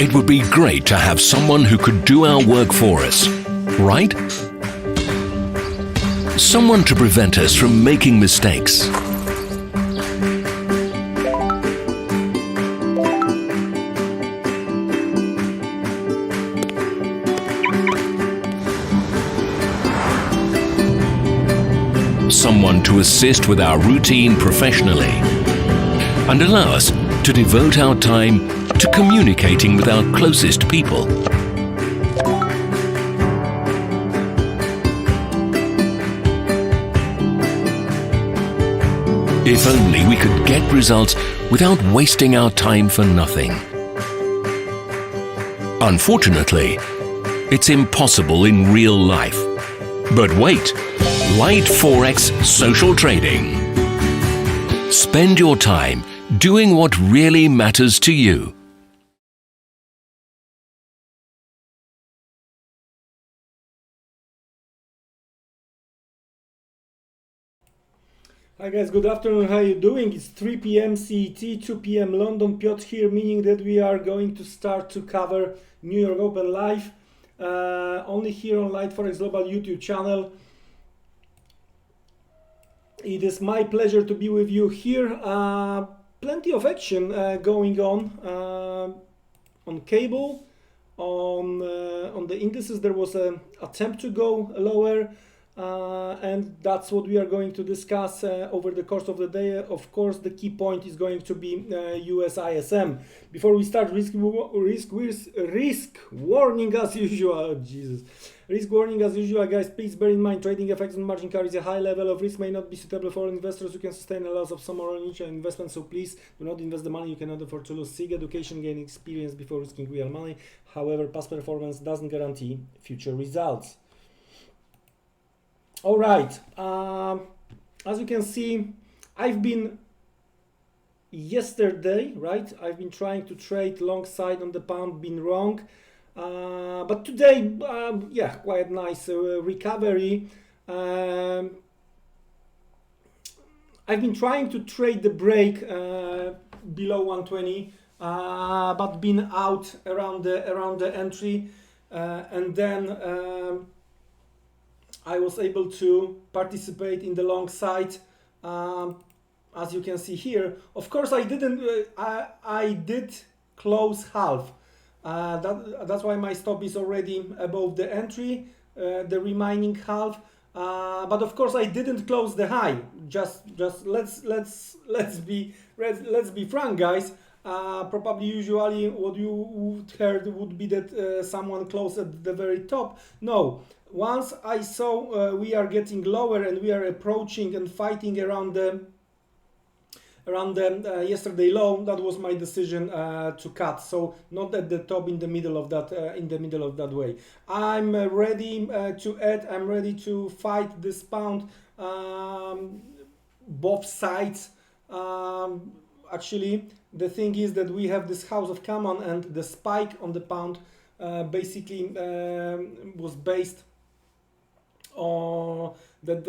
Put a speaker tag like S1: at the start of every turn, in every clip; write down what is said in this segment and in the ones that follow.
S1: It would be great to have someone who could do our work for us, right? Someone to prevent us from making mistakes. Someone to assist with our routine professionally and allow us to devote our time to communicating with our closest people. If only we could get results without wasting our time for nothing. Unfortunately, it's impossible in real life. But wait, Liteforex social trading. Spend your time doing what really matters to you.
S2: Hi guys, good afternoon, how are you doing? It's 3 p.m. CET, 2 p.m. London, Piotr here, meaning that we are going to start to cover New York Open live, only here on Liteforex Global YouTube channel. It is my pleasure to be with you here. Plenty of action going on cable, on the indices. There was an attempt to go lower. And that's what we are going to discuss over the course of the day. Of course, the key point is going to be USISM. Before we start, risk warning as usual. Oh, Jesus. Risk warning as usual, guys. Please bear in mind, trading effects on margin carries a high level of risk, may not be suitable for investors who can sustain a loss of some or all initial investment. So please do not invest the money you cannot afford to lose. Seek education, gain experience before risking real money. However, past performance doesn't guarantee future results. All right, as you can see, I've been yesterday, right? I've been trying to trade long side on the pound, been wrong. But today, yeah, quite nice recovery. I've been trying to trade the break below 120, but been out around the entry, and then I was able to participate in the long side, as you can see here. Of course, I didn't. I did close half. That's why my stop is already above the entry, the remaining half. But of course, I didn't close the high. Just let's be frank, guys. Probably usually what you would heard would be that someone closed at the very top. No. Once I saw we are getting lower and we are approaching and fighting around the yesterday low, that was my decision to cut. So not at the top, in the middle of that way. I'm ready to add. I'm ready to fight this pound. Both sides. Actually, the thing is that we have this house of common, and the spike on the pound basically was based that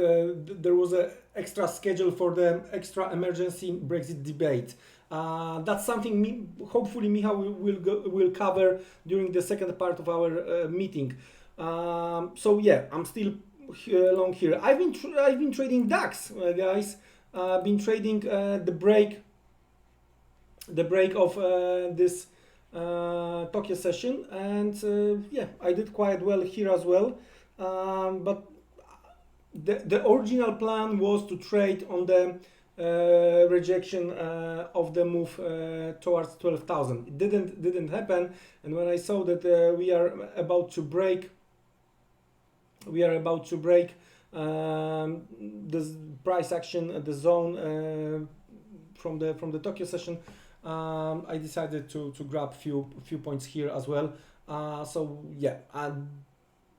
S2: there was an extra schedule for the extra emergency Brexit debate. That's something hopefully Michał will cover during the second part of our meeting. So yeah, I'm still long here. I've been trading DAX, guys. Been trading the break of this Tokyo session, and yeah, I did quite well here as well. But the original plan was to trade on the rejection of the move towards 12,000. It didn't happen, and when I saw that we are about to break this price action, the zone from the Tokyo session, I decided to grab few points here as well. So yeah.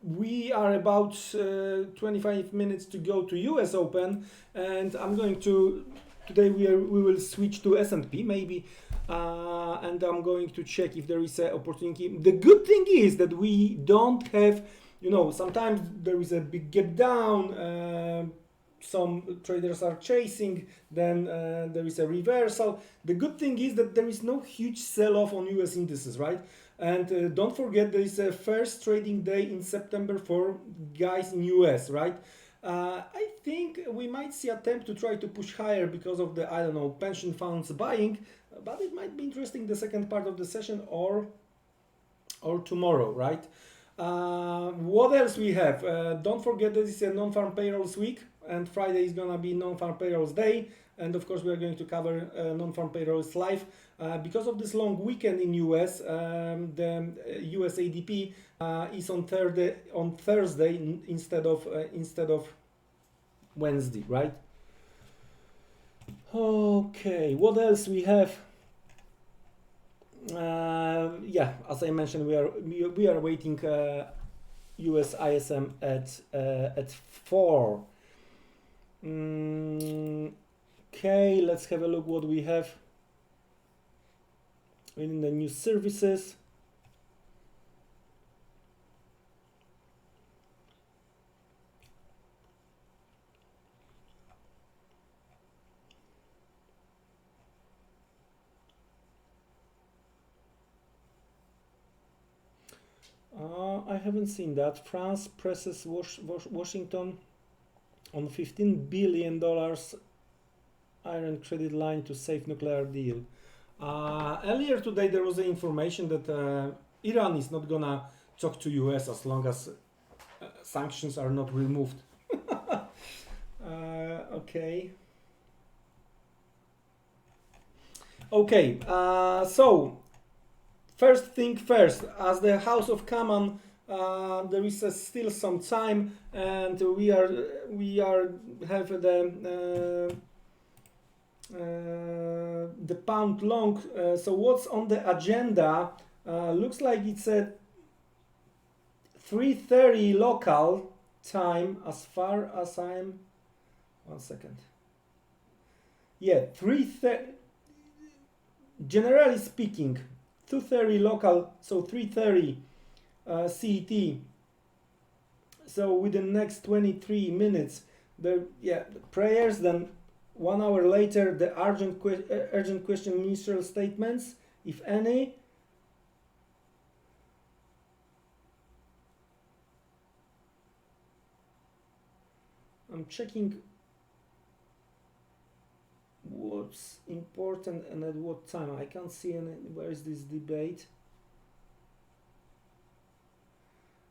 S2: We are about 25 minutes to go to US Open, and I'm going to today we will switch to S&P maybe, and I'm going to check if there is an opportunity. The good thing is that we don't have, sometimes there is a big gap down, some traders are chasing, then there is a reversal. The good thing is that there is no huge sell-off on US indices, right? And don't forget there is a first trading day in September for guys in US, right? I think we might see attempt to try to push higher because of the, I don't know, pension funds buying, but it might be interesting the second part of the session or tomorrow, right? What else we have? Don't forget that it's a non-farm payrolls week, and Friday is gonna be non-farm payrolls day, and of course we are going to cover non-farm payrolls live. Because of this long weekend in US, the US ADP is on Thursday instead of Wednesday, right? Okay, what else we have? Yeah, as I mentioned, we are waiting US ISM at 4. Okay, let's have a look what we have in the new services. I haven't seen that. France presses Washington on $15 billion iron credit line to save nuclear deal. Earlier today there was the information that Iran is not gonna talk to US as long as sanctions are not removed. Okay. Okay, so first thing first, as the House of Commons, there is still some time, and we have the pound long. So what's on the agenda? Looks like it's at 3:30 local time, as far as I'm. 1 second. Yeah, 3:30. Generally speaking, 2:30 local, so 3:30 CET. So within the next 23 minutes, the prayers. Then 1 hour later, the urgent question ministerial statements, if any. I'm checking what's important and at what time. I can't see any. Where is this debate?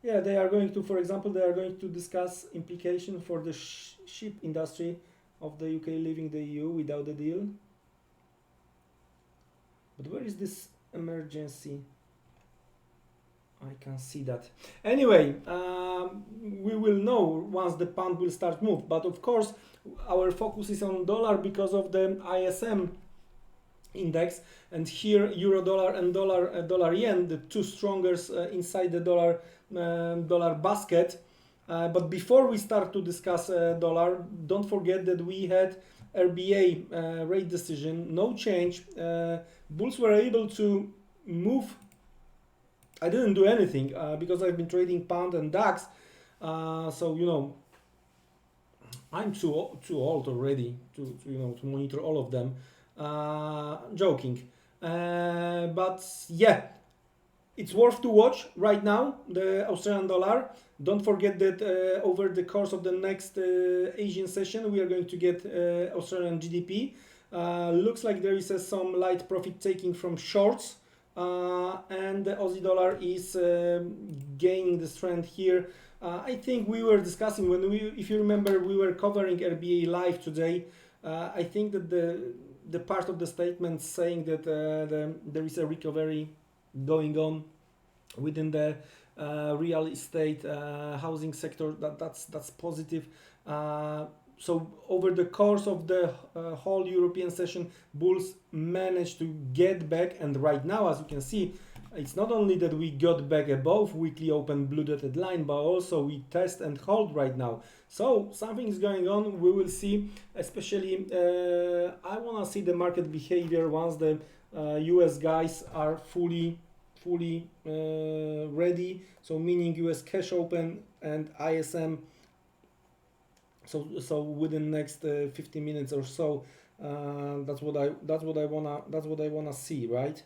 S2: Yeah, they are going to, for example, they are going to discuss implication for the ship industry of the UK leaving the EU without a deal. But where is this emergency? I can't see that. Anyway, we will know once the pound will start move. But of course, our focus is on dollar because of the ISM index, and here euro dollar and dollar yen, the two strongest inside the dollar basket. But before we start to discuss dollar, don't forget that we had RBA rate decision, no change. Bulls were able to move. I didn't do anything because I've been trading pound and DAX, so you know I'm too old already to monitor all of them. Joking, but yeah, it's worth to watch right now, the Australian dollar. Don't forget that over the course of the next Asian session we are going to get Australian GDP. Looks like there is some light profit taking from shorts, and the Aussie dollar is gaining the strength here. I think we were discussing if you remember, we were covering RBA live today. I think that the part of the statement saying that there is a recovery going on within the real estate housing sector, that's positive. So over the course of the whole European session, bulls managed to get back, and right now, as you can see, it's not only that we got back above weekly open blue dotted line, but also we test and hold right now. So something is going on. We will see. Especially, I want to see the market behavior once the US guys are fully ready. So meaning US cash open and ISM. So within next 15 minutes or so, that's what I wanna see, right?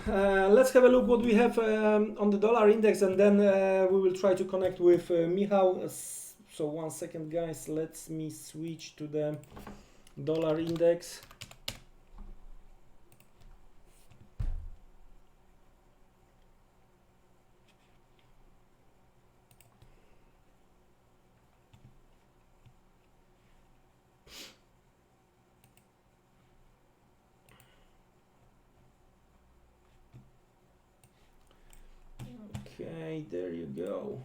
S2: Let's have a look what we have on the dollar index, and then we will try to connect with Michał. So 1 second, guys. Let me switch to the dollar index. Okay, there you go.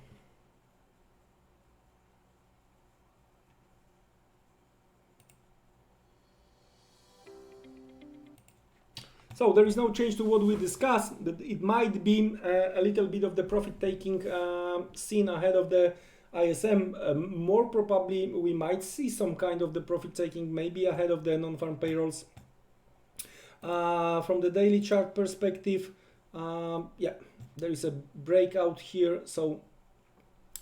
S2: So there is no change to what we discussed. That it might be a little bit of the profit taking seen ahead of the ISM. More probably, we might see some kind of the profit taking maybe ahead of the non-farm payrolls. From the daily chart perspective, yeah, there is a breakout here. So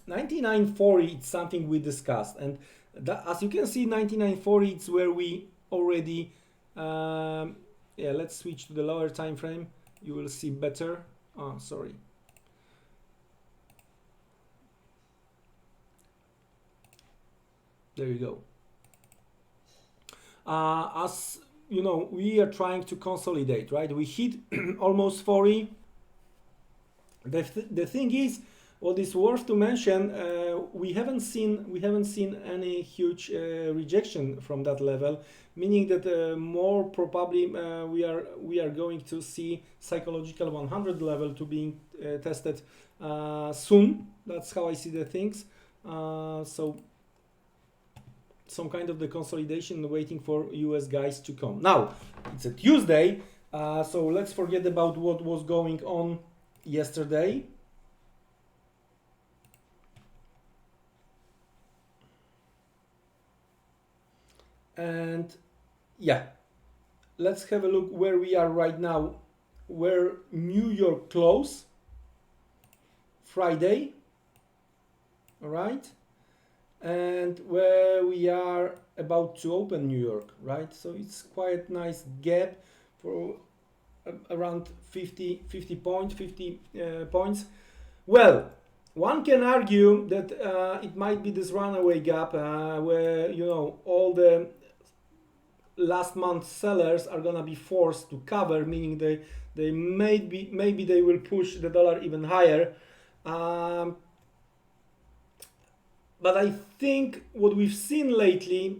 S2: 99.40, it's something we discussed, and that, as you can see, 99.40, it's where we already. Yeah, let's switch to the lower time frame. You will see better. Oh, sorry. There you go. As you know, we are trying to consolidate, right? We hit almost 40. The thing is, what is worth to mention, we haven't seen any huge rejection from that level, meaning that more probably we are going to see psychological 100 level to being tested soon. That's how I see the things. So some kind of the consolidation waiting for US guys to come. Now it's a Tuesday, so let's forget about what was going on yesterday. And yeah, let's have a look where we are right now, where New York closed Friday, all right, and where we are about to open New York, right? So it's quite nice gap for around 50 points. Well, one can argue that it might be this runaway gap where, you know, all the last month sellers are gonna be forced to cover, meaning they maybe they will push the dollar even higher. But I think what we've seen lately,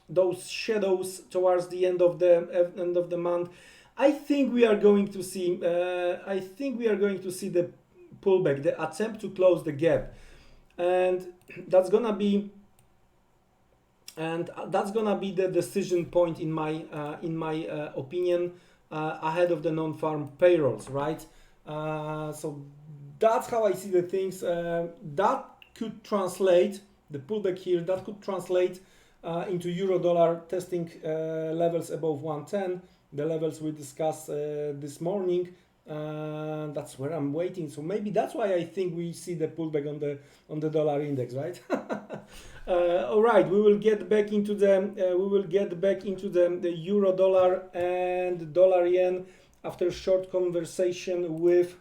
S2: those shadows towards the end of the month, I think we are going to see. I think we are going to see the pullback, the attempt to close the gap, and that's gonna be the decision point in my opinion ahead of the non-farm payrolls, right? So that's how I see the things. That could translate, the pullback here, that could translate into euro dollar testing levels above 110, the levels we discussed this morning. That's where I'm waiting. So maybe that's why I think we see the pullback on the dollar index, right? All right, we will get back into the the euro dollar and dollar yen after a short conversation with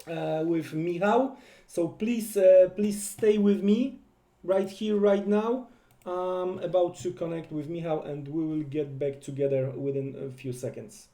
S2: Michał. So please stay with me right here, right now. I'm about to connect with Michał, and we will get back together within a few seconds.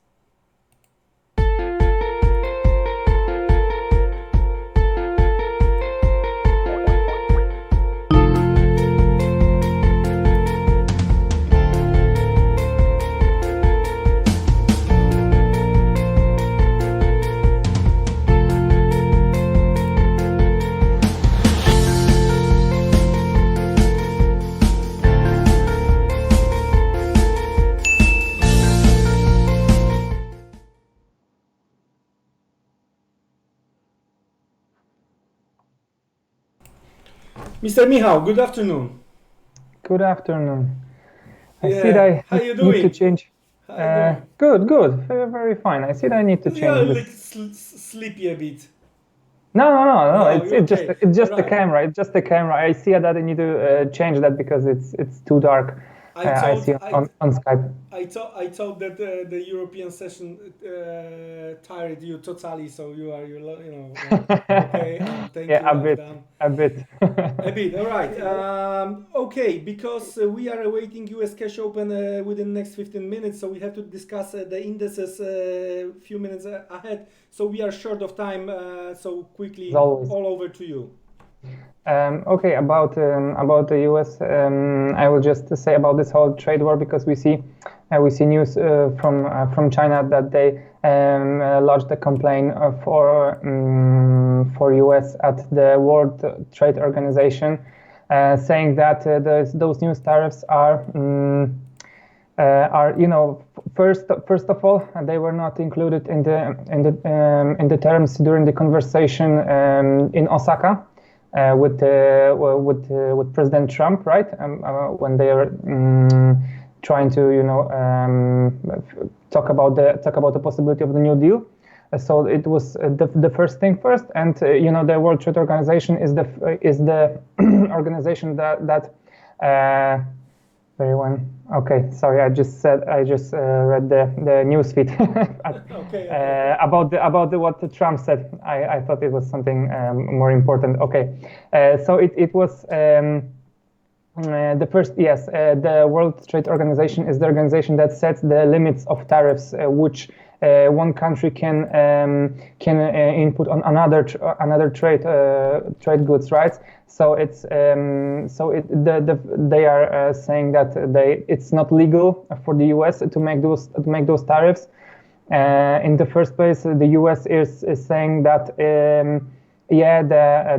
S2: Mr. Michał, good afternoon.
S3: Good afternoon. I
S2: Yeah,
S3: see that I
S2: how you
S3: need to
S2: doing?
S3: change. Good. Very fine. I see that I need to
S2: You're
S3: change
S2: like
S3: this.
S2: sleepy a bit.
S3: No.
S2: No,
S3: It's
S2: you're
S3: just
S2: okay.
S3: it's just the
S2: Right.
S3: camera. It's just the camera. I see that I need to change that because it's too dark.
S2: I
S3: I
S2: told
S3: see on Skype.
S2: I thought that the European session tired you totally, so okay. Thank
S3: Yeah,
S2: you. I've done
S3: a bit.
S2: a bit. All right. Okay, because we are awaiting US cash open within the next 15 minutes, so we have to discuss the indices a few minutes ahead. So we are short of time. So quickly,
S3: As always.
S2: all over to you.
S3: Okay, about the US, I will just say about this whole trade war because we see news from China that they lodged a complaint for US at the World Trade Organization, saying that those new tariffs are first of all they were not included in the terms during the conversation in Osaka. With President Trump, right? When they are trying to, talk about the possibility of the New Deal. So it was the first thing first, and the World Trade Organization is the organization that very one. Okay, sorry. I just read the news feed
S2: Okay.
S3: about what Trump said. I thought it was something more important. Okay, so it was the first. Yes, the World Trade Organization is the organization that sets the limits of tariffs, which one country can input on another trade goods, right? So it's they are saying that it's not legal for the US to make those tariffs. In the first place, the US is saying that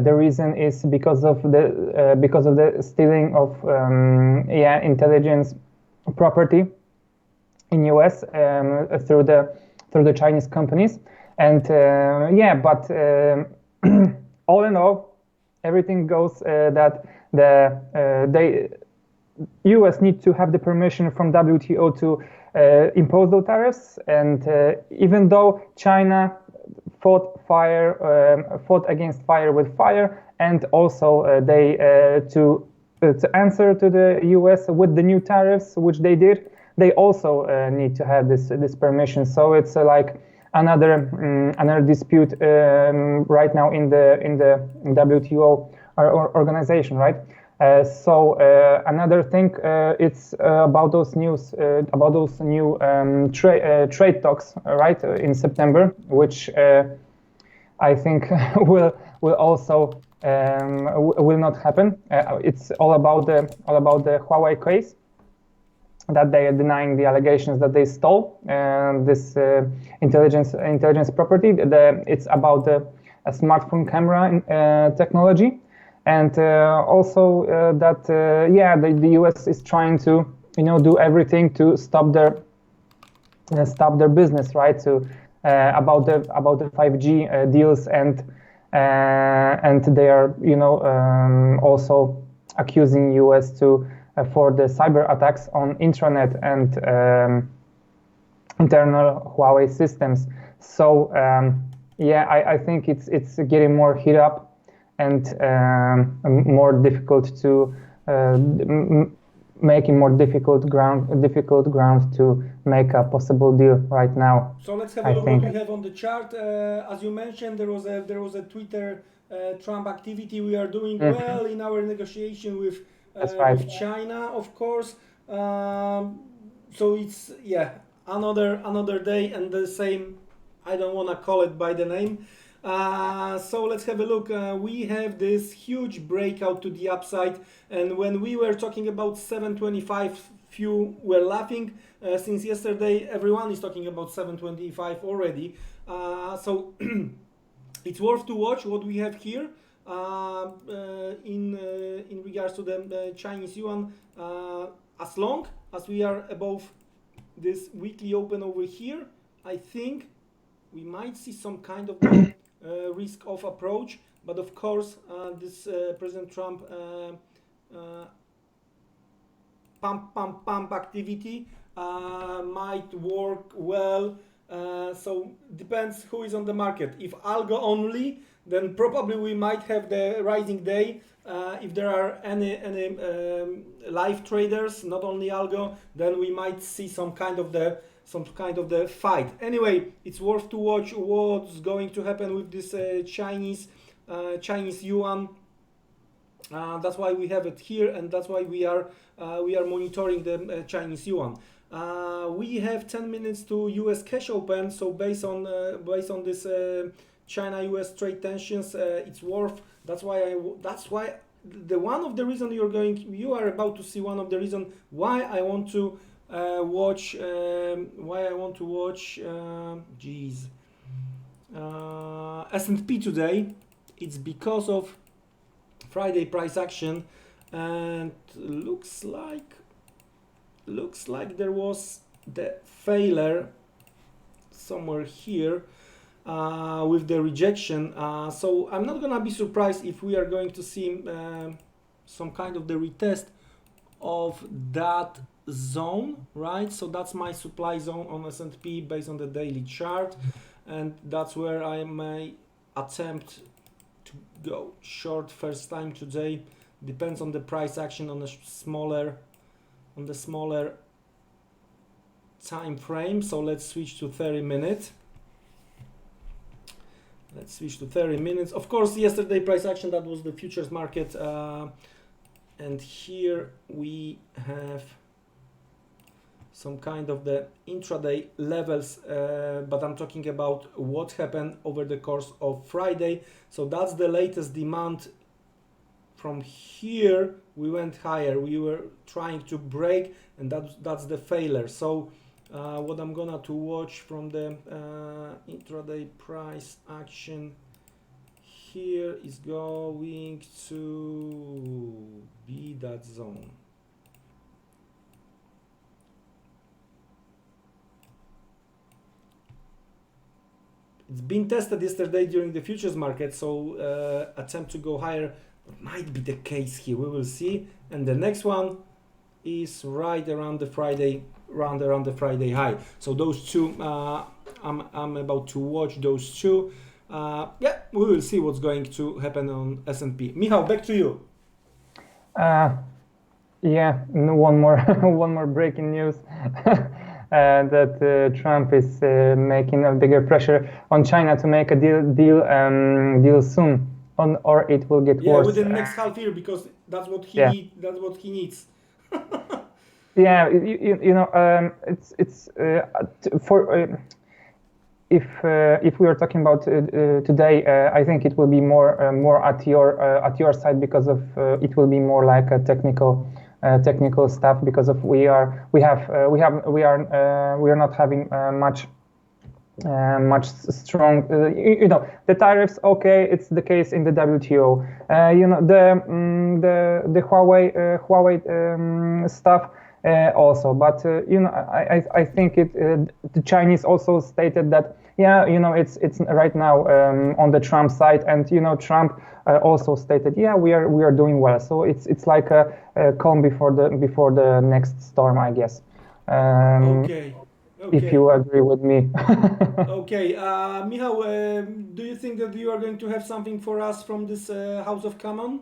S3: the reason is because of the stealing of intelligence property in US through the Chinese companies, and but all in all, everything goes that the US need to have the permission from WTO to impose those tariffs, and even though China fought against fire with fire, and also they to answer to the US with the new tariffs, which they did, they also need to have this permission. So it's like another dispute right now in the WTO organization, right? So another thing, it's about those new trade talks, right, in September, which I think will also will not happen. It's all about the Huawei case, that they are denying the allegations that they stole this intelligence property. It's about a smartphone camera technology, and also that the US is trying to do everything to stop their business, right? To about the 5G deals, and they are also accusing US for the cyber attacks on intranet and internal Huawei systems. So I think it's getting more heat up and more difficult to making more difficult ground to make a possible deal right now.
S2: So let's have a look what we have on the chart. As you mentioned, there was a Twitter Trump activity. We are doing well in our negotiation with China, of course. So it's another day and the same. I don't want to call it by the name. So let's have a look. We have this huge breakout to the upside, and when we were talking about 725, few were laughing. Since yesterday, everyone is talking about 725 already. So it's worth to watch what we have here. In regards to the Chinese yuan, as long as we are above this weekly open over here, I think we might see some kind of risk-off approach. But of course, this President Trump pump activity might work well. So depends who is on the market. If algo only, then probably we might have the rising day if there are any live traders, not only algo, then we might see some kind of the fight. Anyway, it's worth to watch what's going to happen with this Chinese yuan. That's why we have it here, and that's why we are monitoring the Chinese yuan. We have 10 minutes to US cash open, so based on this China-US trade tensions, it's worth. That's why the one of the reason you are about to see one of the reason why I want to watch S&P today. It's because of Friday price action, and looks like there was the failure somewhere here with the rejection. So I'm not gonna be surprised if we are going to see some kind of the retest of that zone, right? So that's my supply zone on S&P based on the daily chart, and that's where I may attempt to go short first time today. Depends on the price action on the smaller time frame. So let's switch to 30 minutes. Of course, yesterday price action, that was the futures market, and here we have some kind of the intraday levels, but I'm talking about what happened over the course of Friday. So that's the latest demand. From here we went higher, we were trying to break, and that's the failure. So what I'm gonna to watch from the intraday price action here is going to be that zone. It's been tested yesterday during the futures market, so attempt to go higher might be the case here. We will see. And the next one is right around the Friday, around the Friday high. So those two, I'm about to watch those two. Yeah, we will see what's going to happen on S&P. Michał, back to you.
S3: Yeah, one more breaking news. That Trump is making a bigger pressure on China to make a deal soon, or it will get worse.
S2: Within the next half year, because that's what he needs. That's what he needs.
S3: Yeah, you know, it's for if we are talking about today, I think it will be more at your side, because of it will be more like a technical stuff, because of we are not having much strong, you know, the tariffs. Okay, it's the case in the WTO. You know, the Huawei stuff also, but you know, I think the Chinese also stated that, yeah, you know, it's right now on the Trump side, and you know, Trump also stated, yeah, we are doing well. So it's like a calm before the next storm, I guess.
S2: Okay.
S3: If you agree with me.
S2: Okay, Michał, do you think that you are going to have something for us from this House of Commons?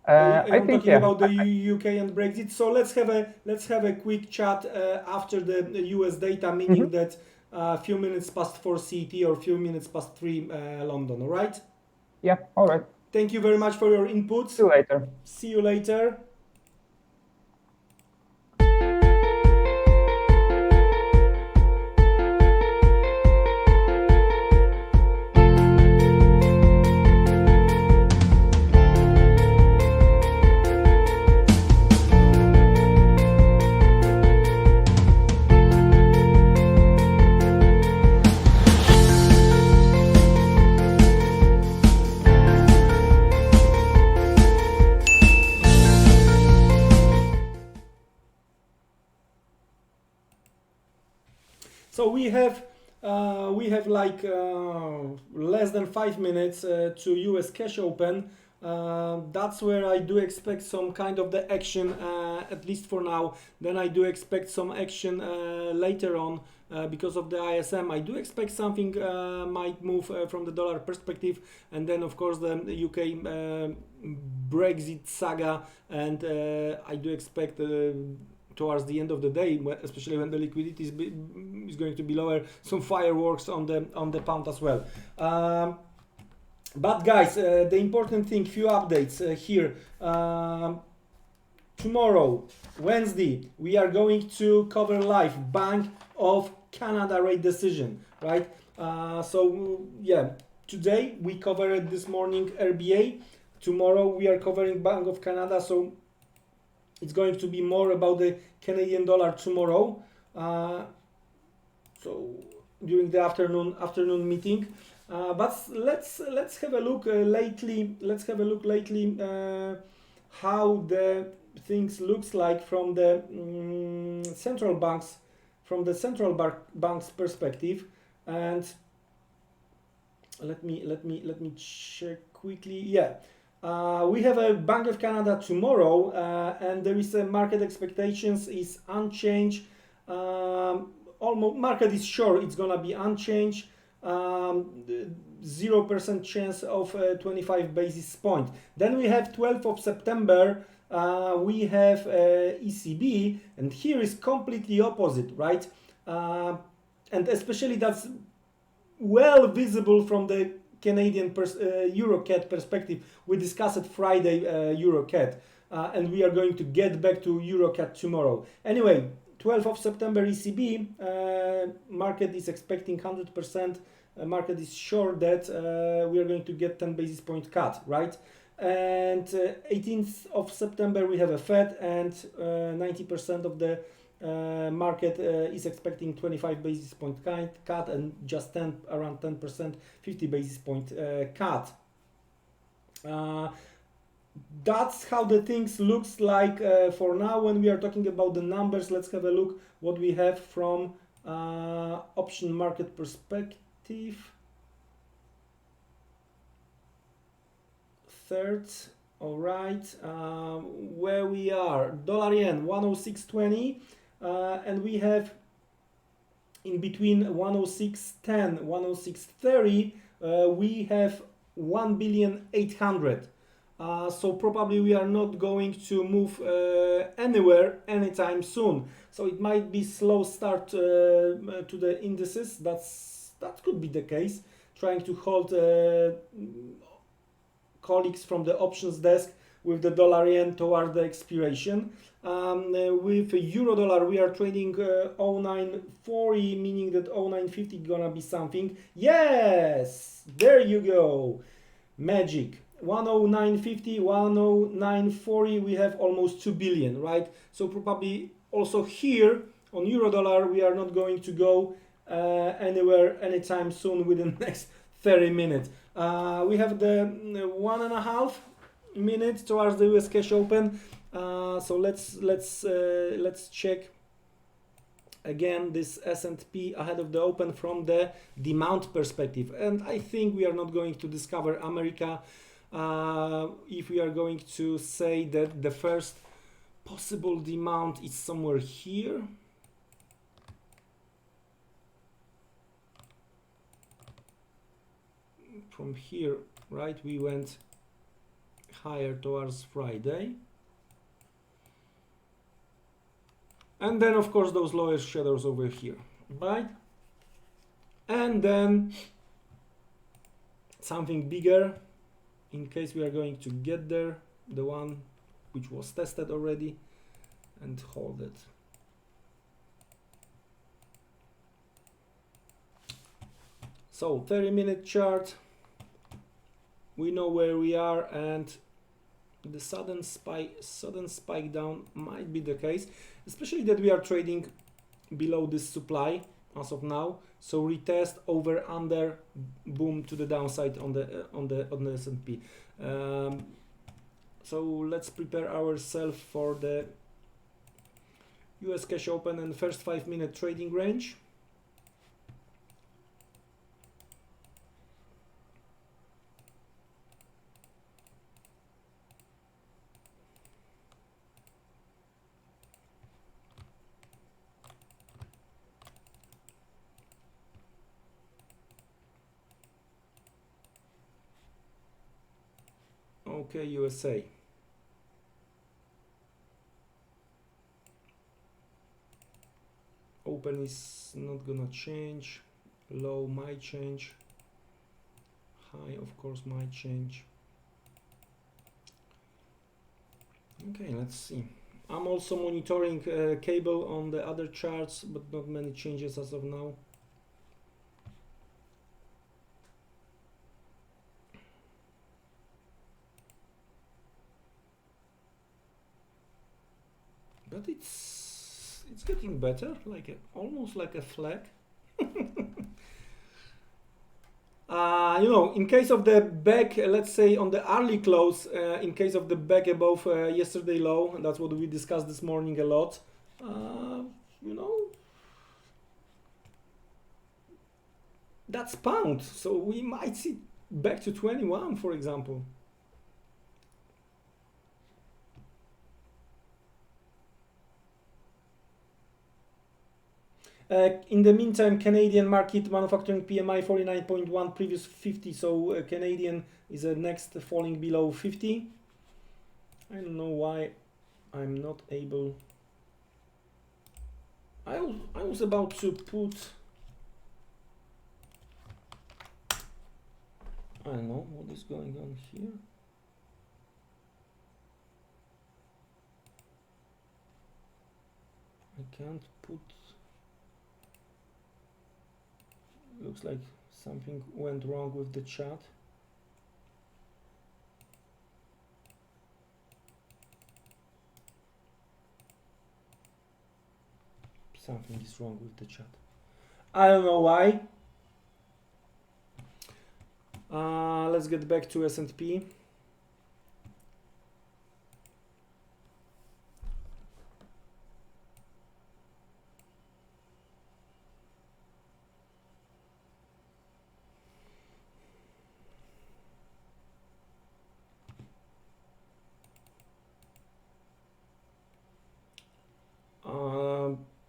S2: I'm talking about the UK and Brexit. So let's have a quick chat after the US data, meaning that a few minutes past 4 CET or a few minutes past 3 London. All right?
S3: Yeah. All right.
S2: Thank you very much for your inputs.
S3: See you later.
S2: See you later. So we have like less than 5 minutes to US cash open. That's where I do expect some kind of the action, at least for now. Then I do expect some action later on because of the ISM. I do expect something might move from the dollar perspective, and then of course the UK Brexit saga, and I do expect towards the end of the day, especially when the liquidity is going to be lower, some fireworks on the pound as well. But guys, the important thing, few updates here. Tomorrow, Wednesday, we are going to cover live Bank of Canada rate decision, right? So yeah, today we covered this morning RBA. Tomorrow we are covering Bank of Canada, so it's going to be more about the Canadian dollar tomorrow. So during the afternoon meeting. But let's have a look lately. Let's have a look lately how the things looks like from the central banks, from the central bank's perspective. And let me check quickly. Yeah. We have a Bank of Canada tomorrow, and there is a market expectations is unchanged. Almost market is sure it's gonna be unchanged. 0% chance of 25 basis point. Then we have 12th of September. We have ECB, and here is completely opposite, right? And especially that's well visible from the Canadian EuroCAD perspective. We discussed it Friday, EuroCAD, and we are going to get back to EuroCAD tomorrow. Anyway, 12th of September ECB, market is expecting 100%. Market is sure that we are going to get 10 basis point cut, right? And 18th of September we have a Fed, and 90% of the market is expecting 25 basis point cut, and just around 10%, 50 basis point cut. That's how the things looks like for now. When we are talking about the numbers, let's have a look what we have from option market perspective. Third, all right, where we are, dollar yen 106.20, and we have in between 106.10, 106.30, we have 1,800,000,000. So probably we are not going to move anywhere anytime soon. So it might be slow start to the indices. That could be the case. Trying to hold colleagues from the options desk with the dollar yen toward the expiration. With euro dollar, we are trading 0940, meaning that 0950 gonna be something. Yes, there you go, magic. 10950, 10940, we have almost 2 billion, right? So probably also here on euro dollar, we are not going to go anywhere anytime soon within the next 30 minutes. We have the 1.5 minutes towards the US cash open. So let's check again this S&P ahead of the open from the demand perspective. And I think we are not going to discover America if we are going to say that the first possible demand is somewhere here. From here, right, we went higher towards Friday. And then, of course, those lower shadows over here, right? And then something bigger, in case we are going to get there, the one which was tested already, and hold it. So 30-minute chart, we know where we are, and the sudden spike down might be the case, especially that we are trading below this supply as of now. So retest over under, boom to the downside on the S&P. So let's prepare ourselves for the US cash open and first 5-minute trading range. Okay, USA. Open is not gonna change. Low might change. High, of course, might change. Okay, let's see. I'm also monitoring cable on the other charts, but not many changes as of now. But it's getting better, like almost like a flag. You know, in case of the back, let's say on the early close, in case of the back above yesterday low, and that's what we discussed this morning a lot. You know, that's pound, so we might see back to 21, for example. In the meantime, Canadian market manufacturing PMI 49.1, previous 50, so Canadian is next falling below 50. I don't know why I'm not able. I was about to put, I don't know what is going on here. I can't put. Looks like something went wrong with the chat. Something is wrong with the chat. I don't know why. Let's get back to S&P.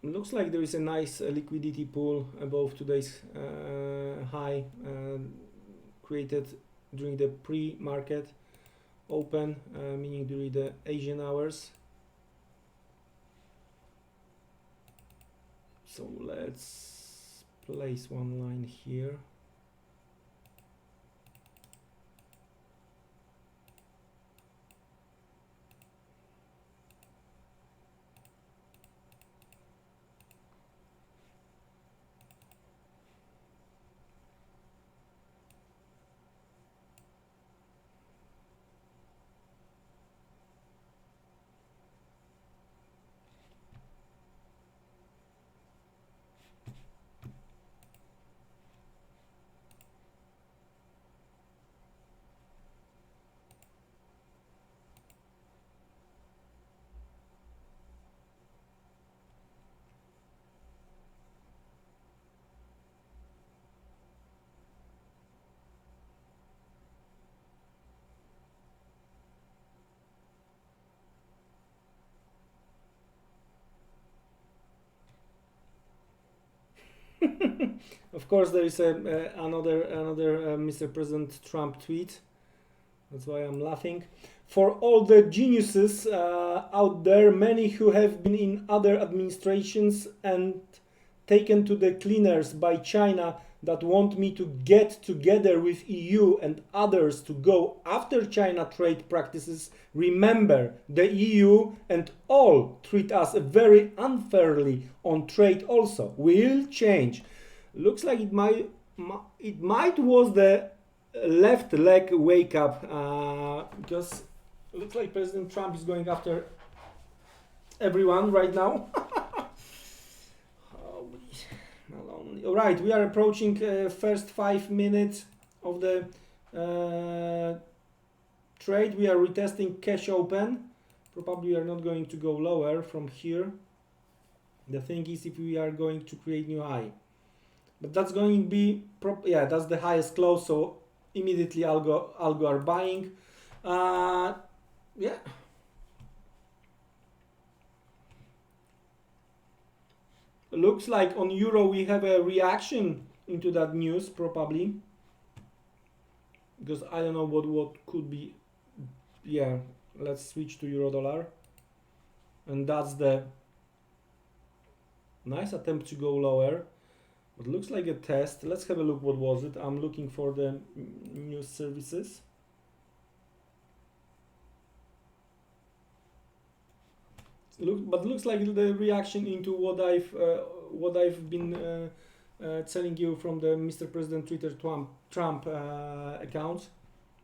S2: Looks like there is a nice liquidity pool above today's high created during the pre-market open, meaning during the Asian hours. So let's place one line here. Of course, there is another Mr. President Trump tweet. That's why I'm laughing. For all the geniuses out there, many who have been in other administrations and taken to the cleaners by China that want me to get together with EU and others to go after China trade practices, remember the EU and all treat us very unfairly on trade also. Will change. Looks like it might was the left leg wake up because it looks like President Trump is going after everyone right now. All right, we are approaching first 5 minutes of the trade. We are retesting cash open. Probably we are not going to go lower from here. The thing is if we are going to create new high. But that's going to be, yeah, that's the highest close, so immediately algo are buying. Yeah. Looks like on euro we have a reaction into that news probably, because I don't know what could be yeah, let's switch to euro dollar, and that's the nice attempt to go lower, but looks like a test. Let's have a look. What was it? I'm looking for the news services. Looks like the reaction into what I've been telling you from the Mr. President Twitter Trump account.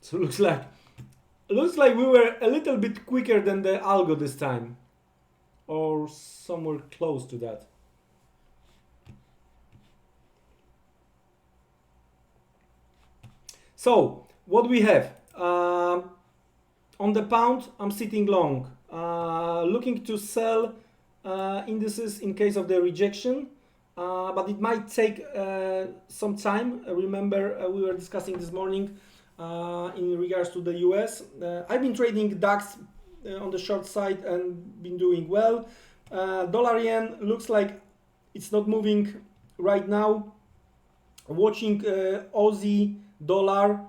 S2: So looks like we were a little bit quicker than the algo this time, or somewhere close to that. So what we have on the pound, I'm sitting long, looking to sell indices in case of the rejection, but it might take some time. Remember, we were discussing this morning in regards to the US. I've been trading DAX on the short side and been doing well. Dollar yen looks like it's not moving right now. Watching Aussie dollar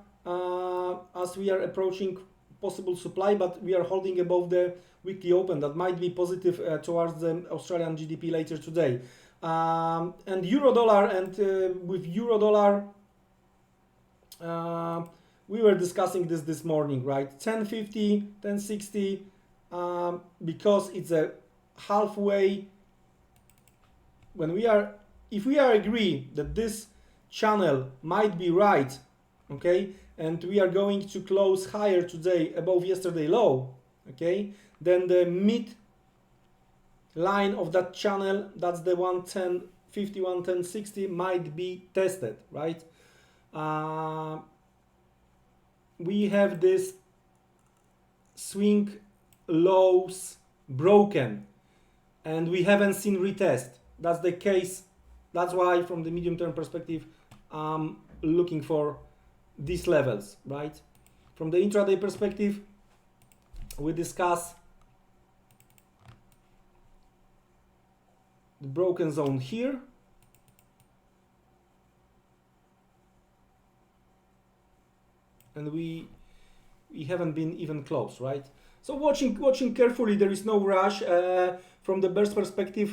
S2: as we are approaching possible supply, but we are holding above the weekly open. That might be positive towards the Australian GDP later today. And euro dollar, and with euro dollar, we were discussing this morning, right? 1050, 1060, because it's a halfway. If we are agree that this channel might be right, okay, and we are going to close higher today above yesterday low, okay, then the mid line of that channel, that's the 110.50, 110.60, might be tested, right? We have this swing lows broken, and we haven't seen retest. That's the case. That's why from the medium term perspective, I'm looking for these levels, right? From the intraday perspective, we discuss the broken zone here. And we haven't been even close, right? So watching carefully, there is no rush. From the bears perspective,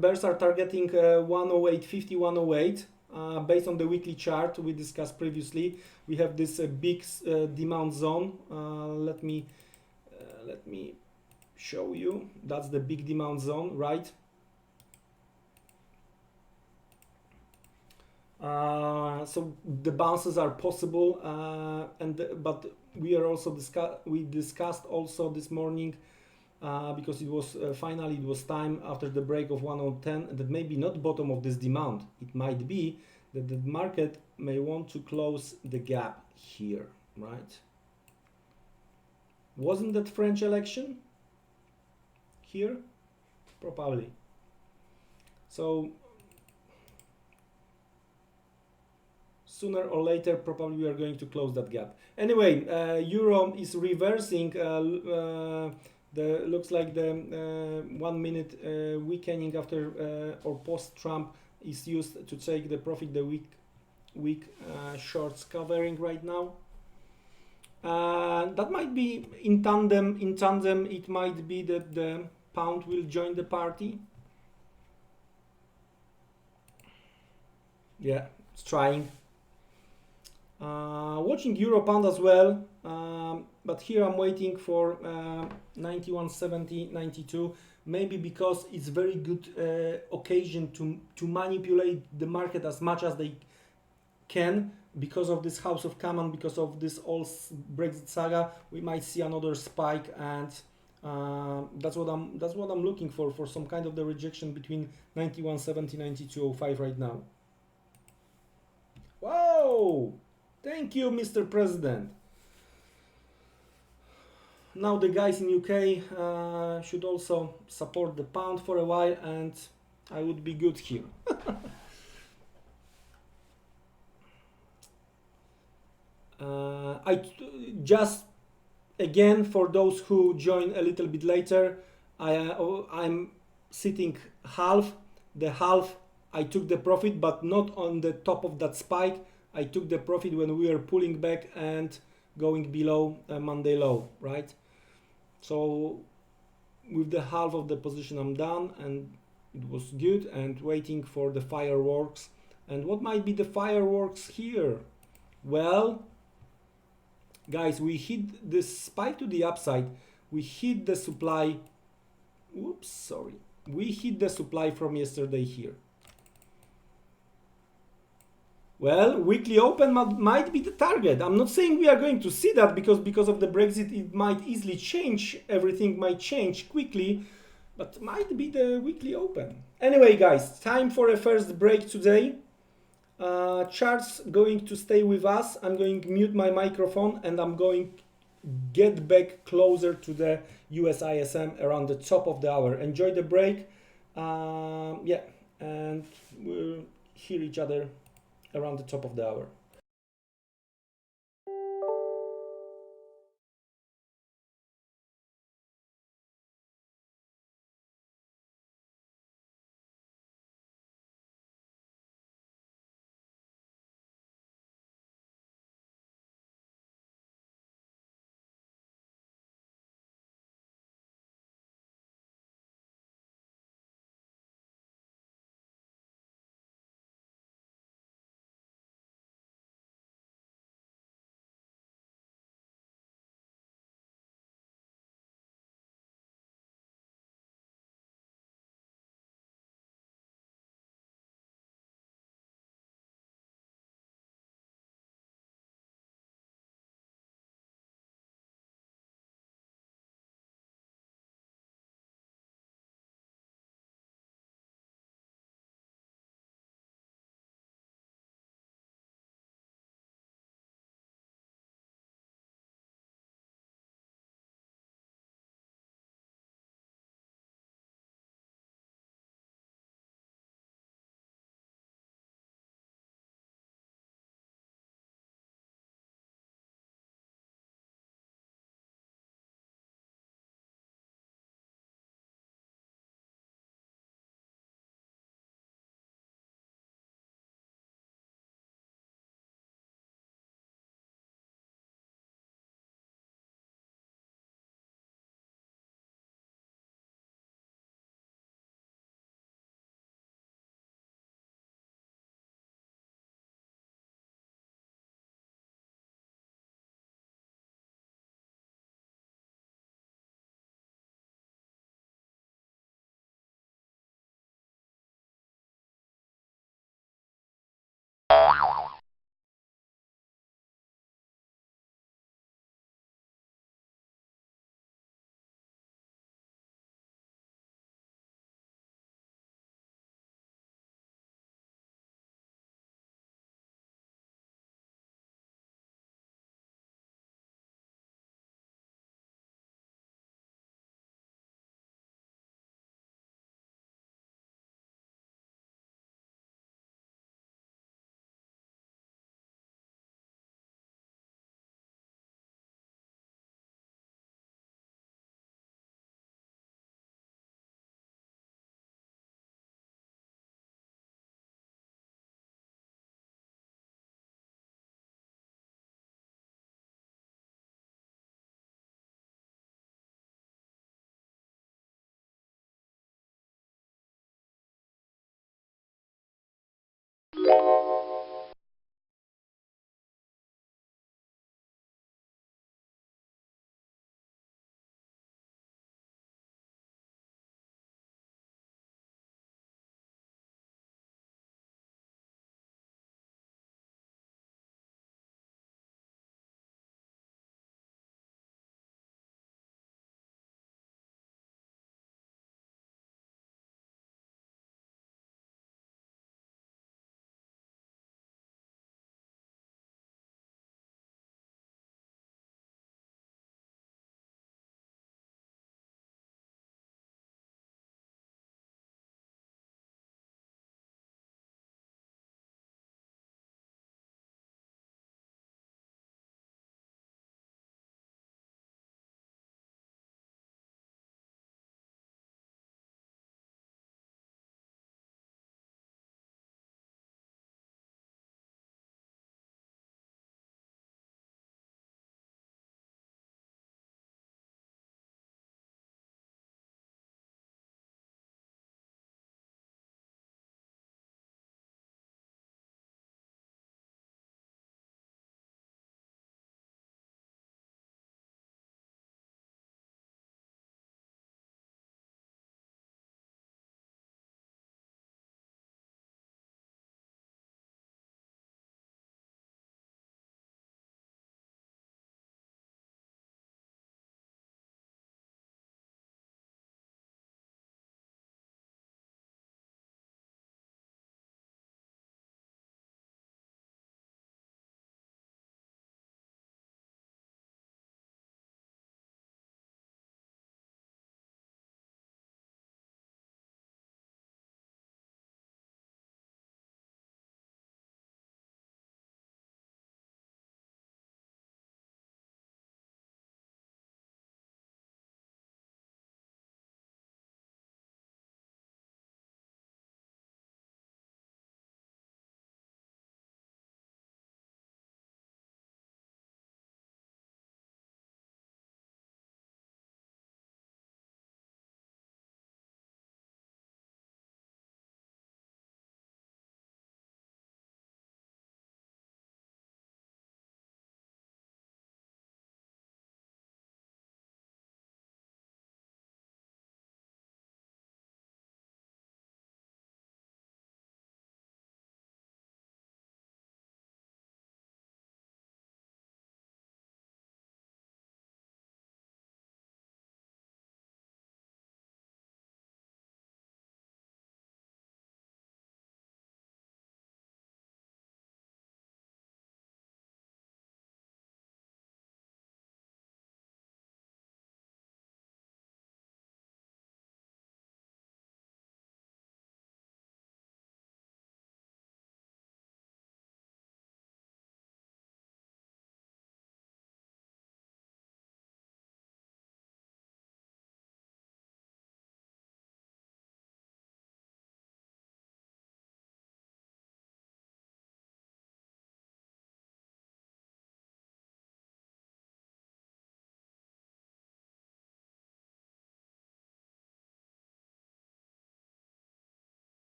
S2: bears are targeting 108.50, 108. Based on the weekly chart we discussed previously, we have this big demand zone. Let me show you. That's the big demand zone, right? So the bounces are possible, but we are also discussed also this morning, because it was finally it was time after the break of 110 that maybe not bottom of this demand. It might be that the market may want to close the gap here, right? Wasn't that French election here? Probably. So sooner or later, probably we are going to close that gap. Anyway, euro is reversing. Looks like the 1 minute weakening after or post Trump is used to take the profit. The weak shorts covering right now. That might be in tandem. It might be that the pound will join the party. Yeah, it's trying. Watching euro pound as well, but here I'm waiting for 91.70, 92, maybe because it's very good occasion to manipulate the market as much as they can. Because of this House of Commons, because of this all Brexit saga, we might see another spike, and that's what I'm looking for some kind of the rejection between 91.70, 92.05 right now. Whoa! Thank you, Mr. President. Now the guys in UK should also support the pound for a while, and I would be good here. Just again, for those who join a little bit later, I'm sitting half. The half I took the profit, but not on the top of that spike. I took the profit when we were pulling back and going below Monday low, right? So with the half of the position I'm done, and it was good, and waiting for the fireworks. And what might be the fireworks here? Well, guys, we hit this spike to the upside. We hit the supply. Oops, sorry. We hit the supply from yesterday here. Well, weekly open might be the target. I'm not saying we are going to see that because of the Brexit, it might easily change. Everything might change quickly, but might be the weekly open. Anyway, guys, time for a first break today. Charts going to stay with us. I'm going to mute my microphone and I'm going get back closer to the USISM around the top of the hour. Enjoy the break. Yeah, and we'll hear each other around the top of the hour.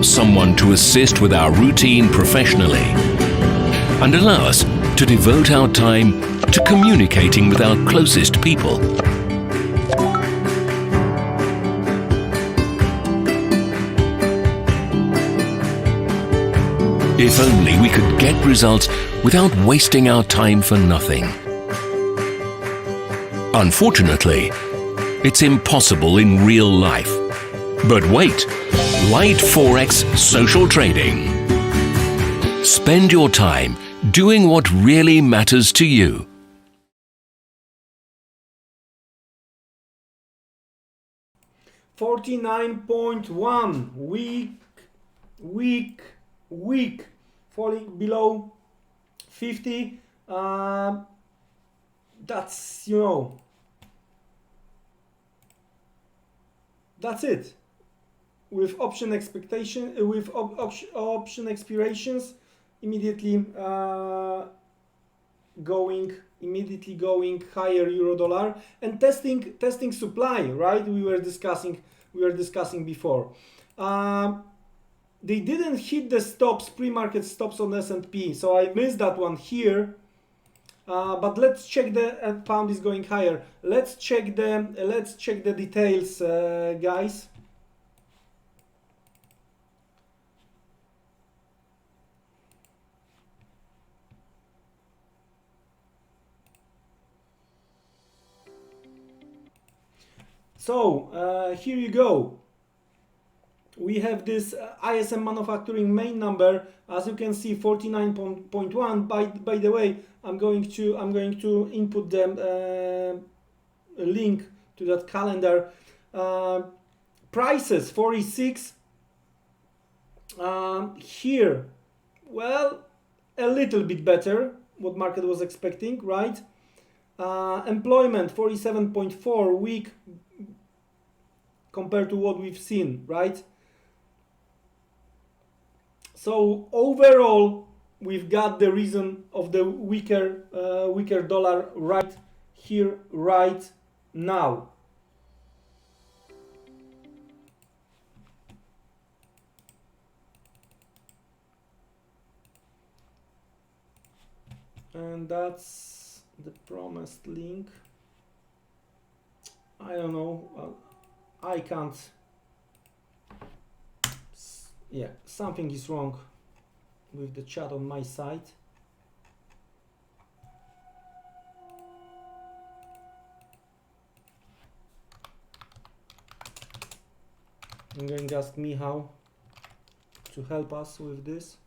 S1: someone to assist with our routine professionally, and allow us to devote our time to communicating with our closest people. If only we could get results without wasting our time for nothing. Unfortunately, it's impossible in real life. But wait, Liteforex social trading. Spend your time doing what really matters to you.
S2: $49.1, weak, falling below 50. That's, you know, that's it. With option expectation, with option expirations, immediately going higher euro dollar and testing supply, right? We were discussing before. They didn't hit the stops, pre-market stops on S&P, so I missed that one here. But let's check the pound is going higher. Let's check the details, guys. So here you go. We have this ISM manufacturing main number, as you can see, 49.1. By the way, I'm going to input the link to that calendar. Prices 46. Here, well, a little bit better what market was expecting, right? Employment 47.4, weak compared to what we've seen, right? So overall, we've got the reason of the weaker dollar right here, right now. And that's the promised link. I don't know. I can't. Yeah, something is wrong with the chat on my side. I'm going to ask Michał to help us with this.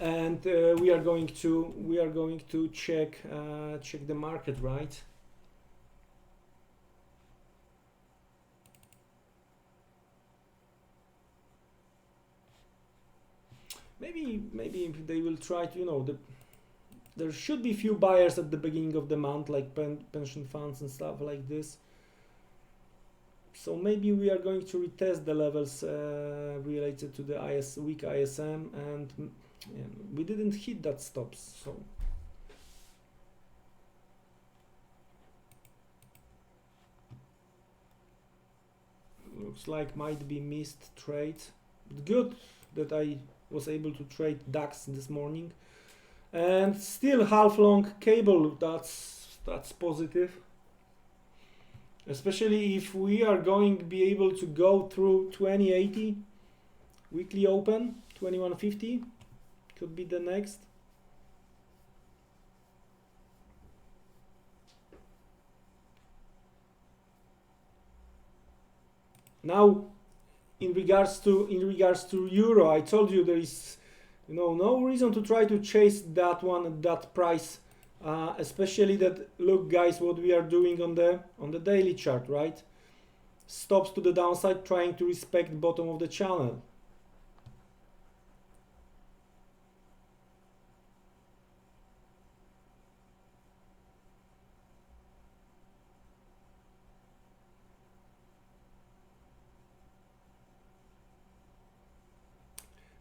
S2: And we are going to check the market, right? Maybe they will try to, you know, there should be few buyers at the beginning of the month, like pension funds and stuff like this. So maybe we are going to retest the levels related to the weak ISM, and yeah, we didn't hit that stops, so looks like might be missed trade. But good that I was able to trade DAX this morning, and still half long cable. That's positive, especially if we are going to be able to go through 2080 weekly open. 2150 could be the next. Now, in regards to euro, I told you there is, you know, no reason to try to chase that one at that price, especially that, look guys, what we are doing on the daily chart, right? Stops to the downside, trying to respect bottom of the channel.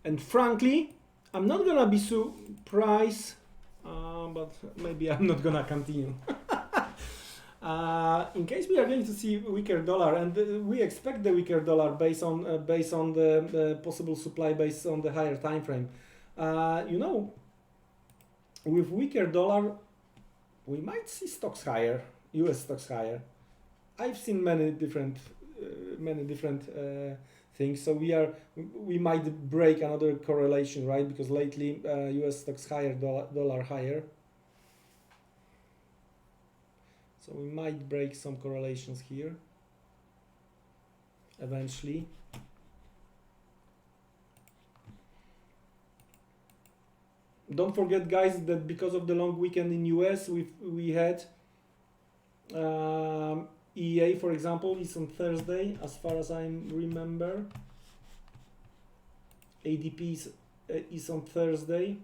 S2: And frankly, I'm not gonna be surprised, but maybe I'm not gonna continue. In case we are going to see weaker dollar, and we expect the weaker dollar based on the possible supply based on the higher time frame. You know, with weaker dollar, we might see stocks higher, U.S. stocks higher. I've seen many different things. So we might break another correlation, right? Because lately U.S. stocks higher, dollar higher. So we might break some correlations here eventually. Don't forget, guys, that because of the long weekend in US, we had EA, for example, is on Thursday, as far as I remember. ADP is on Thursday.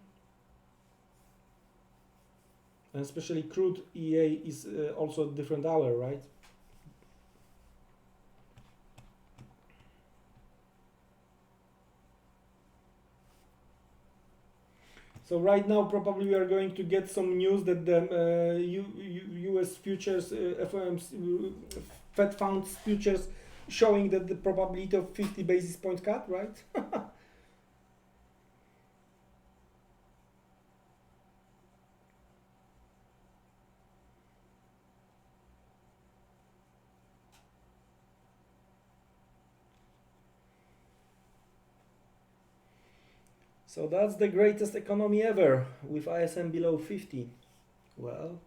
S2: And especially crude EA is also a different hour, right? So right now probably we are going to get some news that the US futures, Fed funds futures showing that the probability of 50 basis point cut, right? So that's the greatest economy ever with ISM below 50. Well,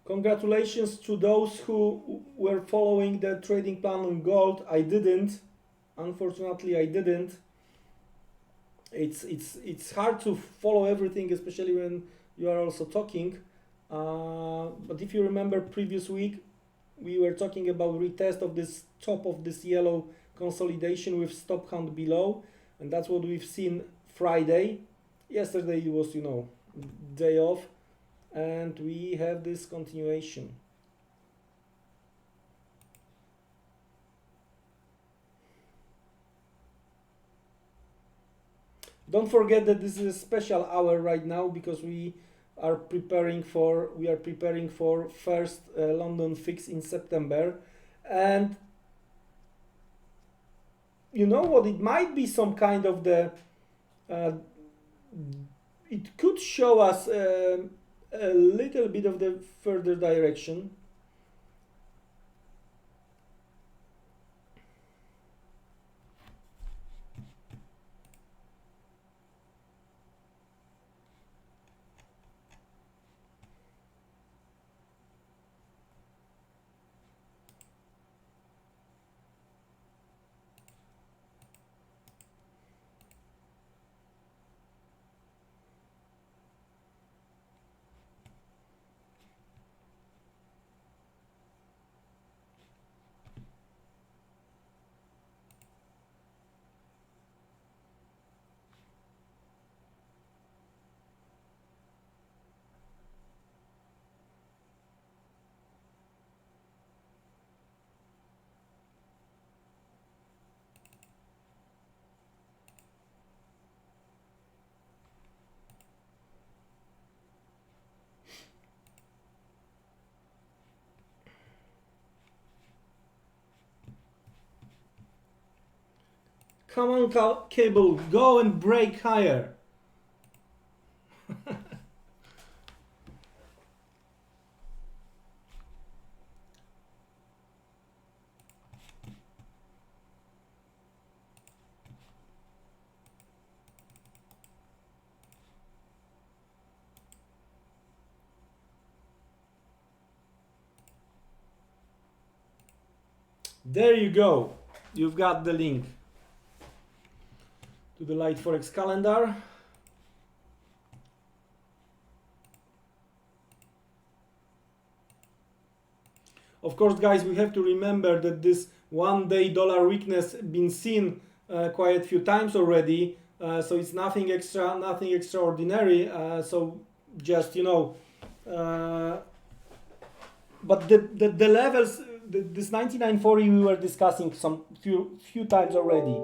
S2: congratulations to those who were following the trading plan on gold. I didn't. Unfortunately, I didn't. It's hard to follow everything, especially when you are also talking, but if you remember previous week, we were talking about retest of this top of this yellow consolidation with stop count below, and that's what we've seen Friday. Yesterday it was, you know, day off, and we have this continuation. Don't forget that this is a special hour right now because we are preparing for first London fix in September, and you know what, it might be some kind of the it could show us a little bit of the further direction. Come on, cable, go and break higher. There you go. You've got the link to the Liteforex calendar. Of course, guys, we have to remember that this one-day dollar weakness been seen quite a few times already, so it's nothing extraordinary. So just, you know, but the levels this 99.40 we were discussing some few times already.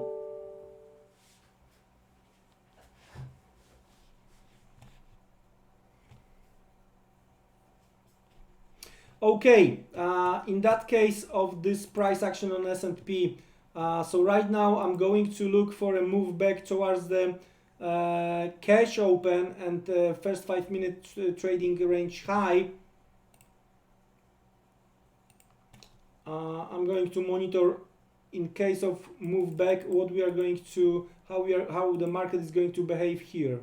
S2: Okay, in that case of this price action on S&P, so right now I'm going to look for a move back towards the cash open and first 5 minute trading range high. I'm going to monitor in case of move back what we are going to how the market is going to behave here.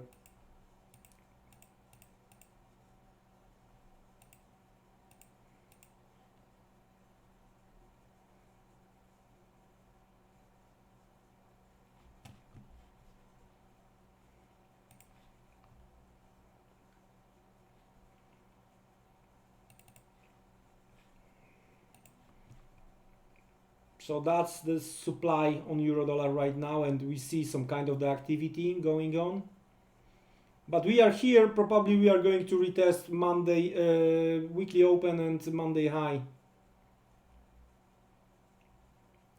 S2: So that's the supply on euro dollar right now, and we see some kind of the activity going on. But we are here, probably we are going to retest Monday weekly open and Monday high.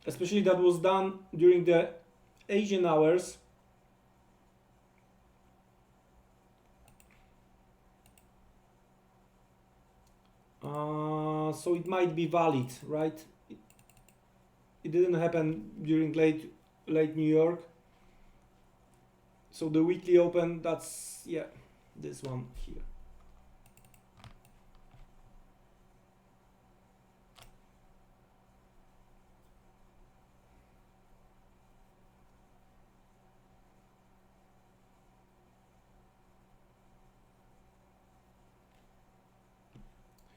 S2: Especially that was done during the Asian hours. So it might be valid, right? It didn't happen during late New York. So the weekly open, that's, yeah, this one here.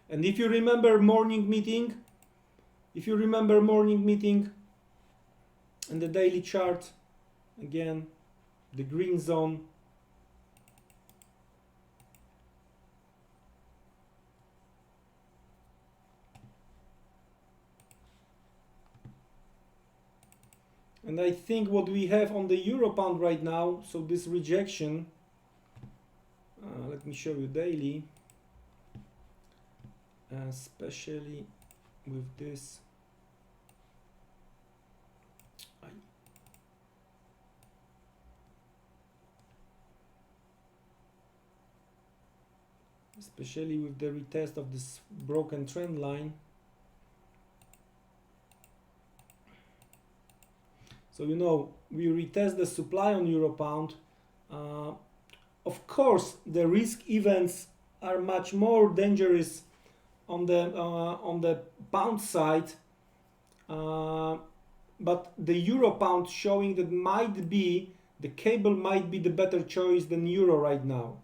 S2: And if you remember morning meeting, and the daily chart, again, the green zone, and I think what we have on the euro pound right now, so this rejection, let me show you daily, especially with this. Especially with the retest of this broken trend line. So you know, we retest the supply on euro pound. Of course, the risk events are much more dangerous on the pound side, but the euro pound showing that might be the cable might be the better choice than euro right now.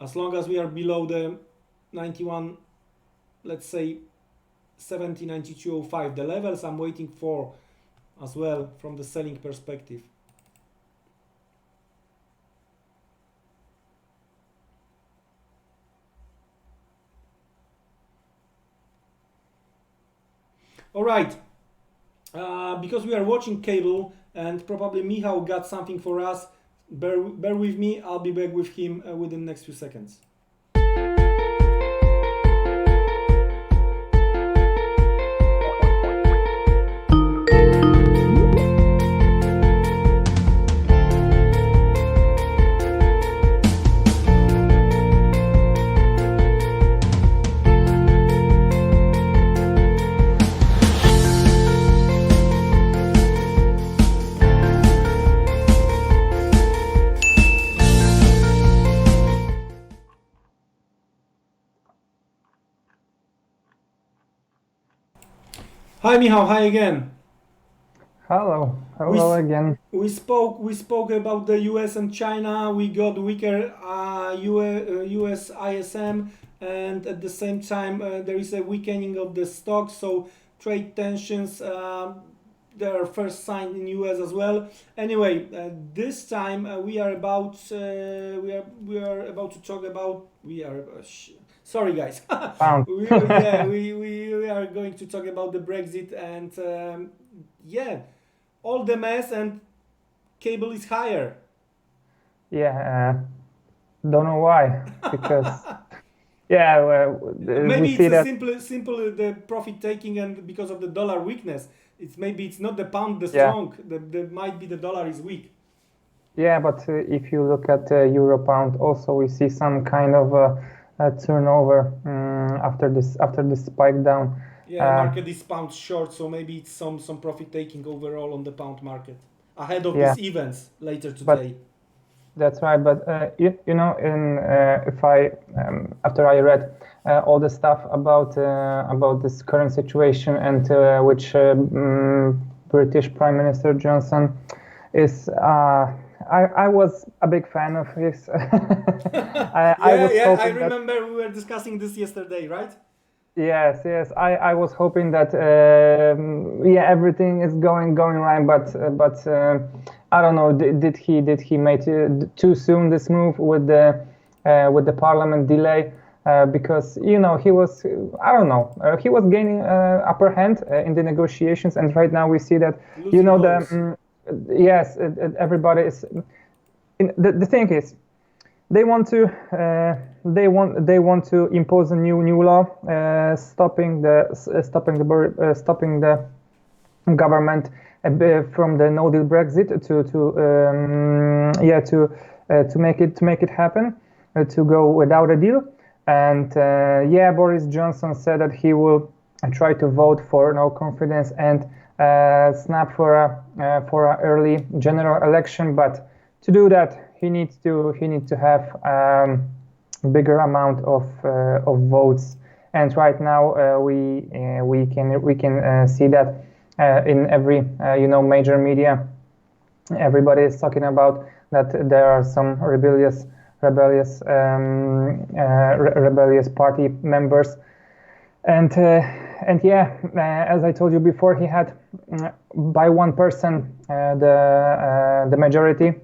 S2: As long as we are below the 91, let's say 70, 92.05, the levels I'm waiting for as well from the selling perspective. All right, because we are watching cable and probably Michał got something for us, bear with me, I'll be back with him within the next few seconds. Hi Michał, hi again.
S3: Hello again.
S2: We spoke about the US and China. We got weaker US ISM, and at the same time there is a weakening of the stock. So trade tensions. There are first signs in US as well. Anyway, this time we are about to talk about sorry guys. we are going to talk about the Brexit and all the mess, and cable is higher.
S3: Yeah, don't know why, because Yeah,
S2: Maybe
S3: we
S2: it's
S3: see
S2: a
S3: that.
S2: simple the profit taking, and because of the dollar weakness, it's not the pound the
S3: Yeah,
S2: strong. The might be the dollar is weak.
S3: yeah, but if you look at euro pound, also we see some kind of turnover after this spike down.
S2: Yeah,
S3: Uh,
S2: market is pound short, so maybe it's some profit taking overall on the pound market ahead of
S3: yeah,
S2: these events later
S3: but
S2: today.
S3: that's right. But you know, in if I after I read all the stuff about this current situation and which British Prime Minister Johnson is. I was a big fan of his. I
S2: Yeah,
S3: was
S2: yeah, I
S3: hoping that.
S2: remember we were discussing this yesterday, right?
S3: Yes, yes. I was hoping that yeah, everything is going right, but I don't know. Did he make too soon this move with the parliament delay? Because you know he was I don't know he was gaining upper hand in the negotiations, and right now we see that you
S2: Losing
S3: know the
S2: votes.
S3: yes everybody is. The thing is they want to impose a new law stopping the government from the no deal Brexit to make it happen to go without a deal. And yeah, Boris Johnson said that he will try to vote for no confidence and snap for a early general election. But to do that, he needs to have bigger amount of votes. And right now we can see that in every major media, everybody is talking about that there are some rebellious party members, and yeah, as I told you before, he had by 1% the majority.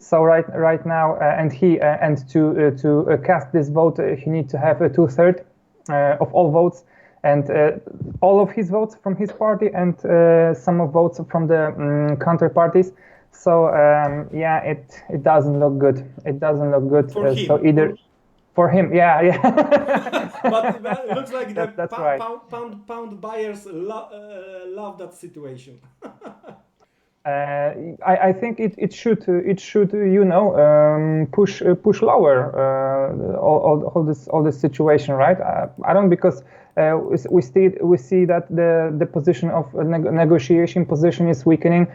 S3: So right now, and to cast this vote, he needs to have a 2/3 of all votes, and all of his votes from his party, and some of votes from the counter parties. So yeah, it doesn't look good. It doesn't look good.
S2: For
S3: So
S2: him.
S3: either for him, yeah,
S2: But
S3: yeah.
S2: it looks like the
S3: That's right.
S2: pound buyers love that situation.
S3: I think it should push lower all this situation, right? I don't, because we see that the position of negotiation position is weakening.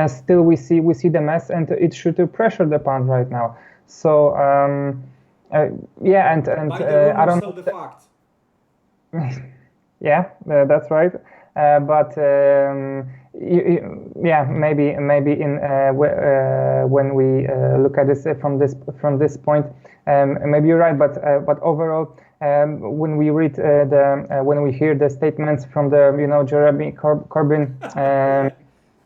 S3: Still we see the mess, and it should pressure the pound right now. So yeah, and
S2: By the
S3: I
S2: rumors,
S3: don't
S2: sell the
S3: know.
S2: fact.
S3: Yeah, that's right. But yeah, maybe in when we look at this from this point, maybe you're right. But overall, when we read when we hear the statements from the Jeremy Corbyn.
S2: Yeah.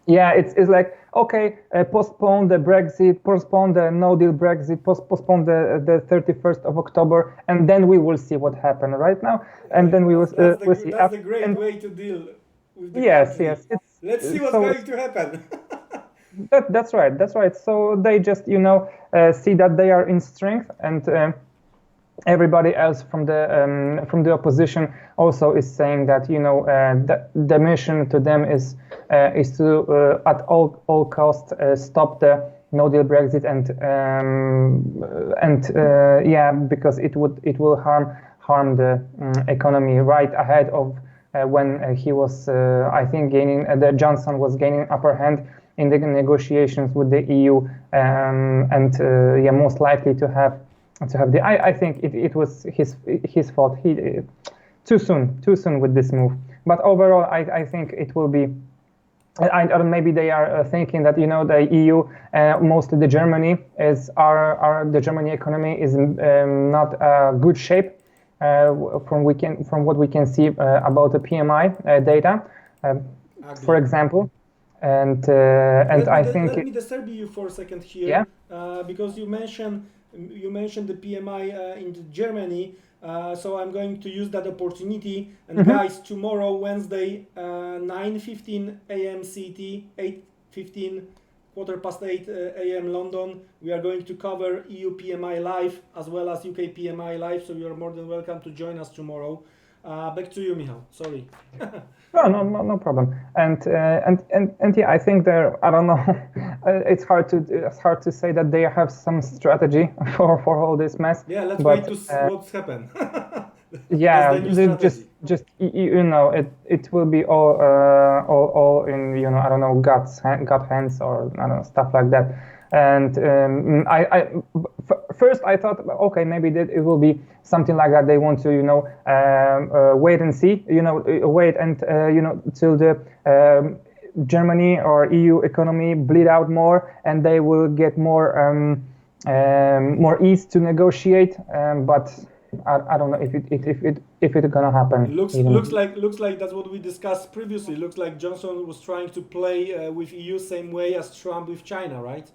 S3: Yeah, it's like, okay, postpone the Brexit, postpone the no deal Brexit, postpone the 31st of October, and then we will see what happens right now, and then we will we'll see.
S2: That's the great
S3: And
S2: way to deal with the
S3: yes,
S2: country.
S3: yes,
S2: Let's see
S3: it's
S2: what's
S3: so
S2: going to happen.
S3: that's right, that's right. So they just see that they are in strength, and everybody else from the opposition also is saying that the mission to them is to at all cost stop the no deal Brexit, and yeah, because it will harm the economy right ahead of when he was I think the Johnson was gaining upper hand in the negotiations with the EU, and yeah, most likely to have the. I think it was his fault. He too soon with this move. But overall, I think it will be. I don't. Maybe they are thinking that the EU, mostly the Germany, the Germany economy is not good shape from what we can see about the PMI data, for example, and I think
S2: let me disturb you for a second
S3: yeah.
S2: here, because you mentioned the PMI in Germany. So I'm going to use that opportunity. And guys, tomorrow, Wednesday, 9:15 a.m. CT, 8:15 8 a.m. London. We are going to cover EU PMI live as well as UK PMI live, so you are more than welcome to join us tomorrow. Back to you, Michał. Sorry.
S3: No problem. And yeah, I think I don't know. It's hard to say that they have some strategy for all this mess.
S2: Yeah, let's wait to see what's happened.
S3: Yeah, just you know, it will be all in, you know, I don't know, gut hands or I don't know, stuff like that. And first I thought, okay, maybe that it will be something like that. They want to, you know, wait and see, you know, wait and you know, till the Germany or EU economy bleed out more, and they will get more ease to negotiate. But I don't know if it's gonna happen.
S2: Looks like that's what we discussed previously. Looks like Johnson was trying to play with EU same way as Trump with China, right?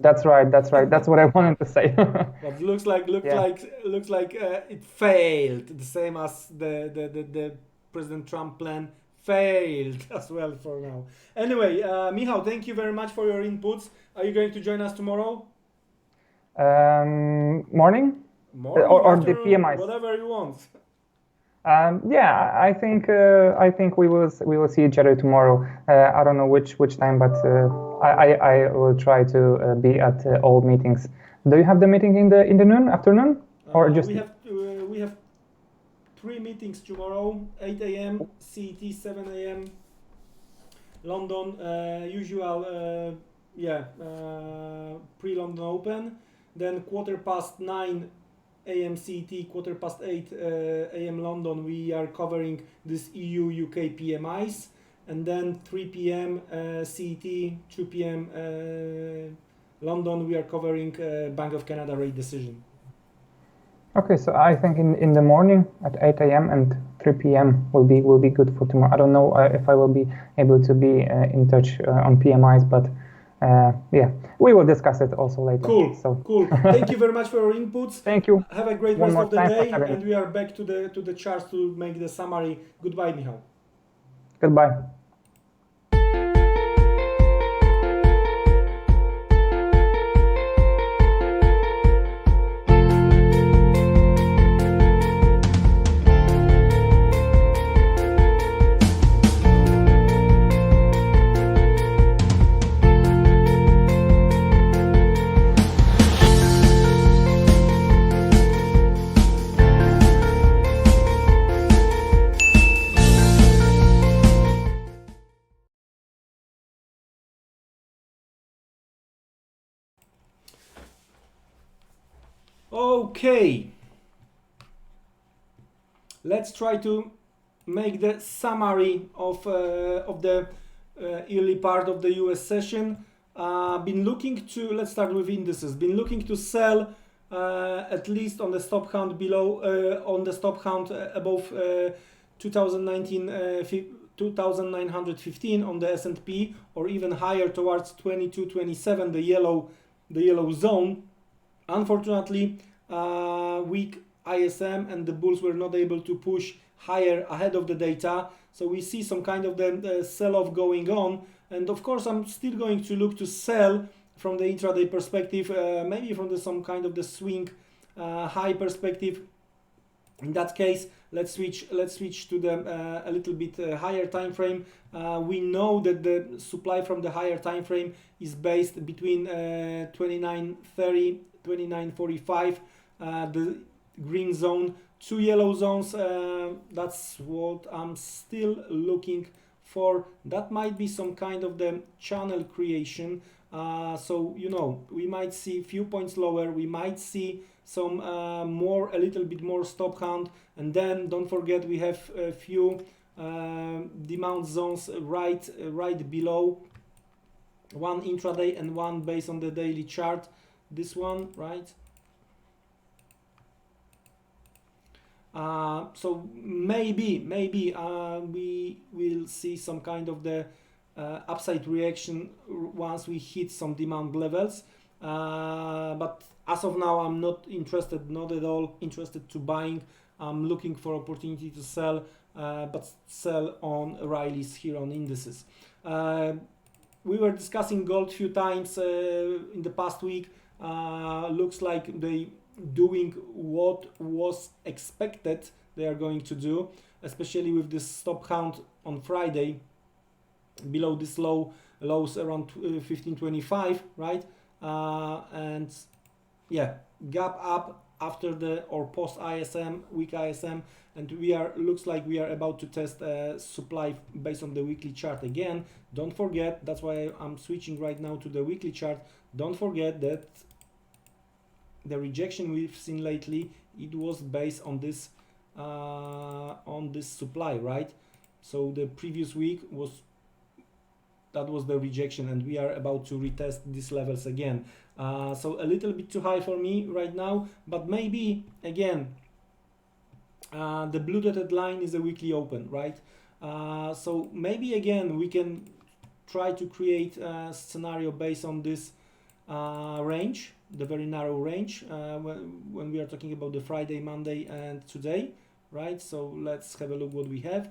S3: That's right. That's what I wanted to say.
S2: But looks like it failed. The same as the President Trump plan failed as well for now. Anyway, Michał, thank you very much for your inputs. Are you going to join us tomorrow?
S3: Morning or the PMIs,
S2: whatever you want.
S3: Yeah, I think we will see each other tomorrow. I don't know which time, but I will try to be at all meetings. Do you have the meeting in the afternoon, or just?
S2: We have 3 meetings tomorrow: 8 a.m. CET, 7 a.m. London, usual, pre-London Open. Then 9:15 a.m. CET, 8:15 a.m. London, we are covering this EU UK PMIs, and then 3 p.m. CET, 2 p.m. London, we are covering Bank of Canada rate decision.
S3: Okay, so I think in the morning at 8 a.m. and 3 p.m. will be good for tomorrow. I don't know if I will be able to be in touch on PMIs, but yeah, we will discuss it also later.
S2: Cool. Thank you very much for your inputs.
S3: Thank you.
S2: Have a great rest of the day, and we are back to the charts to make the summary. Goodbye, Michał.
S3: Goodbye.
S2: Okay, let's try to make the summary of the early part of the US session. Let's start with indices. Been looking to sell at least on the stop count below, on the stop count above 2,915 on the S&P, or even higher towards 2227, the yellow zone. Unfortunately, weak ISM and the bulls were not able to push higher ahead of the data, so we see some kind of the sell-off going on. And of course, I'm still going to look to sell from the intraday perspective, maybe from some kind of the swing high perspective. In that case, let's switch to the a little bit higher time frame. We know that the supply from the higher time frame is based between 2930, 2945, the green zone, 2 yellow zones. That's what I'm still looking for. That might be some kind of the channel creation. So you know, we might see a few points lower, we might see some a little bit more stop count, and then don't forget we have a few demand zones right below, one intraday and one based on the daily chart. This one, right? So maybe we will see some kind of the upside reaction once we hit some demand levels, but as of now I'm not at all interested to buying. I'm looking for opportunity to sell, but sell on rallies here on indices. we were discussing gold few times in the past week. Looks like they doing what was expected they are going to do, especially with this stop count on Friday below this lows around 1525, right? And yeah, gap up after the or post ISM, weak ISM, and we are looks like we are about to test supply based on the weekly chart again. Don't forget, that's why I'm switching right now to the weekly chart. Don't forget that the rejection we've seen lately, it was based on this supply, right? So the previous week was the rejection, and we are about to retest these levels again. So a little bit too high for me right now, but maybe again the blue dotted line is a weekly open, right? So maybe again we can try to create a scenario based on this range, the very narrow range, when we are talking about the Friday, Monday, and today, right? So let's have a look what we have.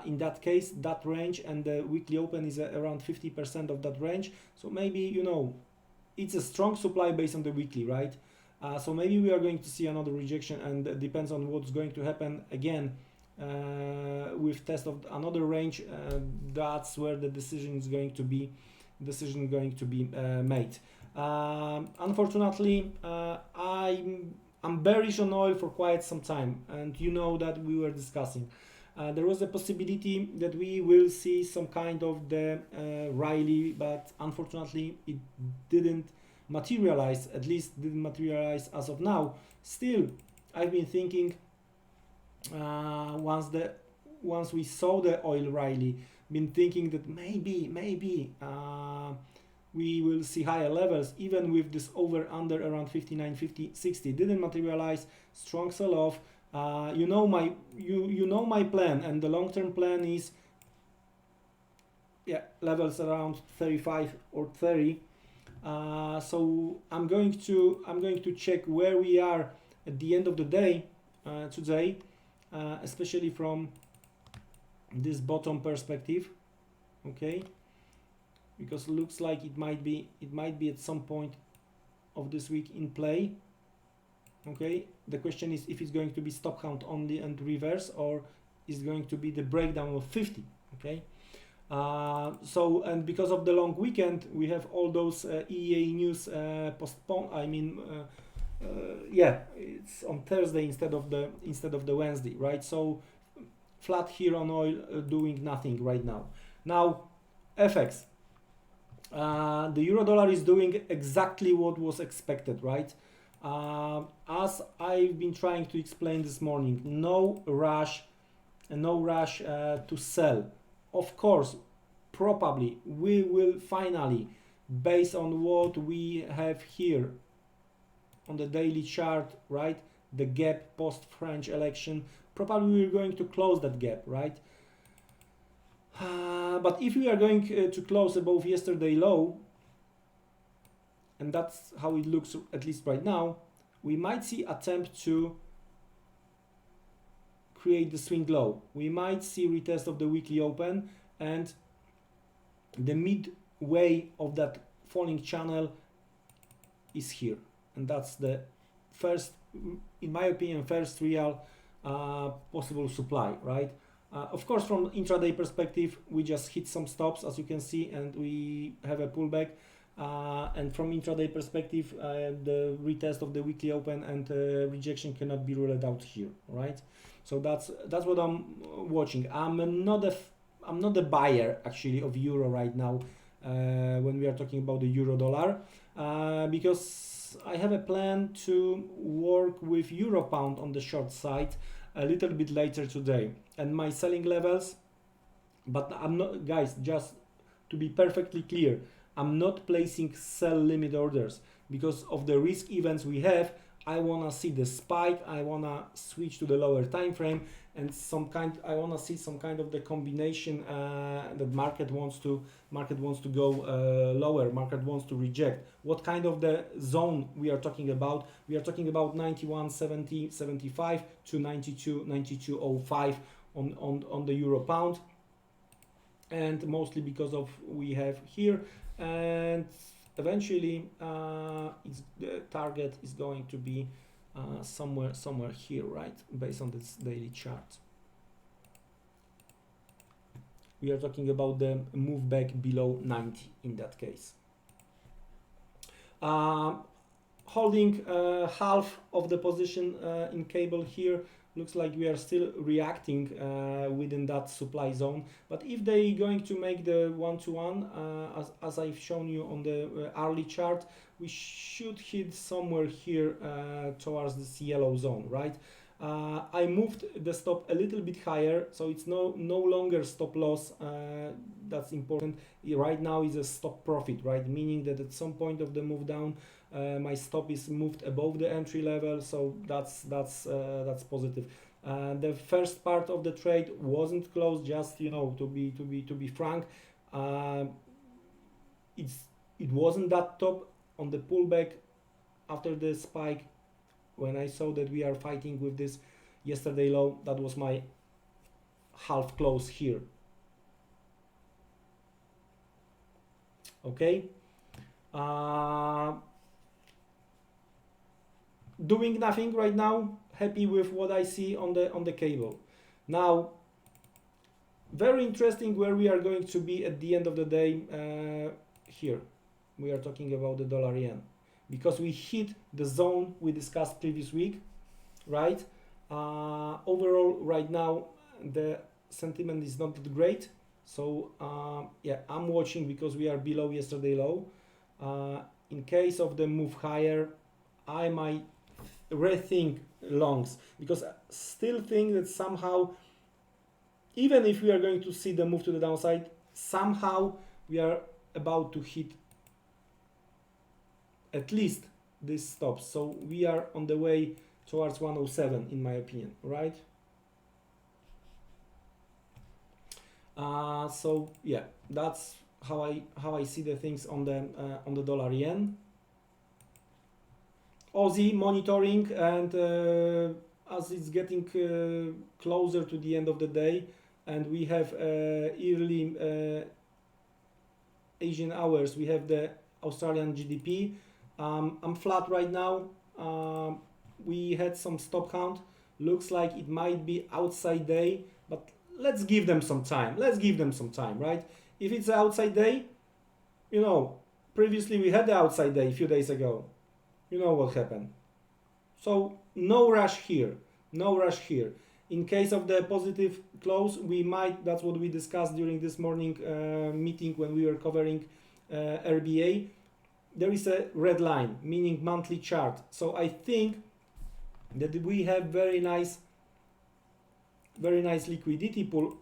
S2: In that case, that range and the weekly open is around 50% of that range. So maybe, you know, it's a strong supply based on the weekly, right? So maybe we are going to see another rejection, and it depends on what's going to happen again with test of another range. That's where the decision is going to be made. Unfortunately, I'm bearish on oil for quite some time, and you know that we were discussing. There was a possibility that we will see some kind of the rally, but unfortunately it didn't materialize, at least didn't materialize as of now. Still, I've been thinking once we saw the oil rally, been thinking that maybe we will see higher levels, even with this over under around 59, 50, 60. Didn't materialize, strong sell off. You know my plan, and the long-term plan is levels around 35 or 30. So I'm going to check where we are at the end of the day today, especially from this bottom perspective, okay? Because it looks like it might be at some point of this week in play. Okay, the question is if it's going to be stop count only and reverse, or is going to be the breakdown of 50. Okay, so, and because of the long weekend, we have all those EEA news postponed. I mean, it's on Thursday instead of the Wednesday, right? So flat here on oil, doing nothing right now. Now FX, the euro dollar is doing exactly what was expected, right? As I've been trying to explain this morning, no rush to sell. Of course, probably we will finally, based on what we have here on the daily chart, right, the gap post French election, probably we're going to close that gap, right? But if we are going to close above yesterday low, and that's how it looks at least right now, we might see attempt to create the swing low. We might see retest of the weekly open, and the midway of that falling channel is here, and that's the first, in my opinion, first real possible supply, right? Of course, from intraday perspective, we just hit some stops, as you can see, and we have a pullback. And from intraday perspective, the retest of the weekly open and rejection cannot be ruled out here, right? So that's what I'm watching. I'm not a buyer actually of euro right now when we are talking about the euro dollar, because I have a plan to work with euro pound on the short side a little bit later today, and my selling levels. But I'm not, guys, just to be perfectly clear, I'm not placing sell limit orders because of the risk events we have. I wanna see the spike, I wanna switch to the lower time frame, and I wanna see some kind of the combination that market wants to go lower, market wants to reject. What kind of the zone we are talking about? We are talking about 91.70.75 to 92.05 on the euro pound. and mostly because of we have here, and eventually the target is going to be somewhere here, right, based on this daily chart. We are talking about the move back below 90 in that case. Holding half of the position in cable here. Looks like we are still reacting within that supply zone, but if they going to make the one-to-one, as I've shown you on the hourly chart, we should hit somewhere here towards this yellow zone, right? I moved the stop a little bit higher, so it's no longer stop loss. That's important. Right now is a stop profit, right? Meaning that at some point of the move down, my stop is moved above the entry level, so that's positive. The first part of the trade wasn't closed, just to be frank. It wasn't that top on the pullback after the spike. When I saw that we are fighting with this yesterday low, that was my half close here. Okay. Doing nothing right now. Happy with what I see on the cable. Now, very interesting where we are going to be at the end of the day. Here, we are talking about the dollar yen, because we hit the zone we discussed previous week, right? Overall, right now the sentiment is not that great. So yeah, I'm watching because we are below yesterday low. In case of the move higher, I might rethink longs, because I still think that somehow, even if we are going to see the move to the downside, somehow we are about to hit at least this stop. So we are on the way towards 107 in my opinion, right? So yeah, that's how I see the things on the dollar yen. Aussie monitoring, and as it's getting closer to the end of the day, and we have early Asian hours, we have the Australian GDP. I'm flat right now. We had some stop count. Looks like it might be outside day, but let's give them some time. Let's give them some time, right? If it's an outside day, previously we had the outside day a few days ago. You know what happened. So no rush here. No rush here. In case of the positive close, we might, that's what we discussed during this morning meeting when we were covering RBA. There is a red line, meaning monthly chart. So I think that we have very nice liquidity pool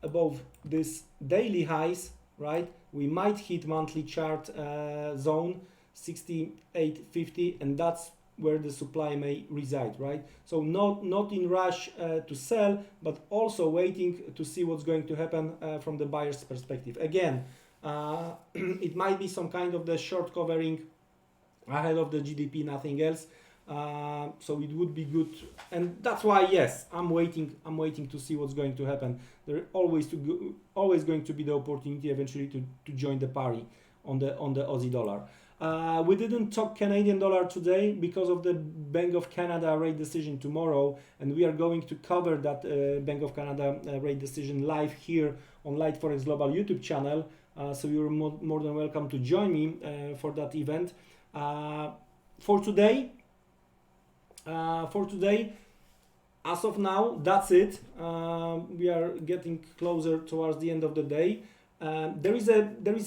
S2: above this daily highs, right? We might hit monthly chart zone 68.50, and that's where the supply may reside, right? So not in rush to sell, but also waiting to see what's going to happen from the buyer's perspective. Again, it might be some kind of the short covering ahead of the GDP, nothing else. So it would be good, and that's why, yes, I'm waiting to see what's going to happen. There always going to be the opportunity eventually to join the party on the Aussie dollar. We didn't talk Canadian dollar today because of the Bank of Canada rate decision tomorrow, and we are going to cover that Bank of Canada rate decision live here on Liteforex Global YouTube channel. So you're more than welcome to join me for that event. For today, as of now, that's it. We are getting closer towards the end of the day. There is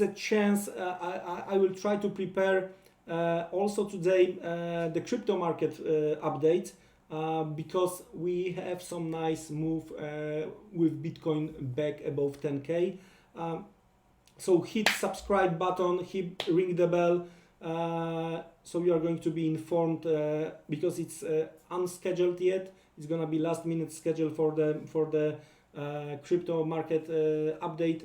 S2: a chance I will try to prepare also today the crypto market update, because we have some nice move with Bitcoin back above 10K. So hit subscribe button, ring the bell, so you are going to be informed, because it's unscheduled yet. It's gonna be last minute schedule for the crypto market update,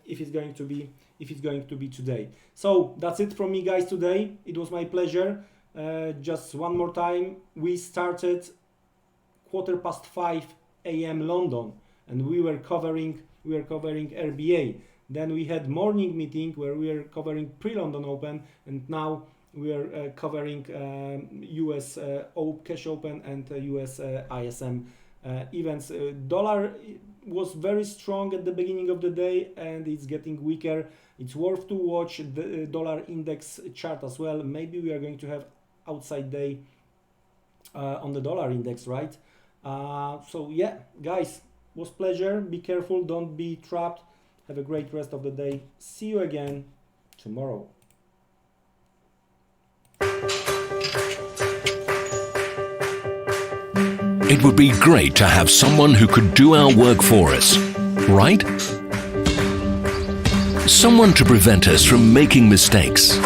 S2: if it's going to be today. So that's it from me, guys, today. It was my pleasure. Just one more time, we started 5:15 a.m. London, and we were covering we are covering RBA. Then we had morning meeting where we are covering pre-London Open, and now we are covering US cash open and US ISM events. Dollar was very strong at the beginning of the day and it's getting weaker. It's worth to watch the dollar index chart as well. Maybe we are going to have outside day on the dollar index, right? So yeah, guys, was pleasure. Be careful, don't be trapped. Have a great rest of the day. See you again tomorrow.
S1: It would be great to have someone who could do our work for us, right? Someone to prevent us from making mistakes.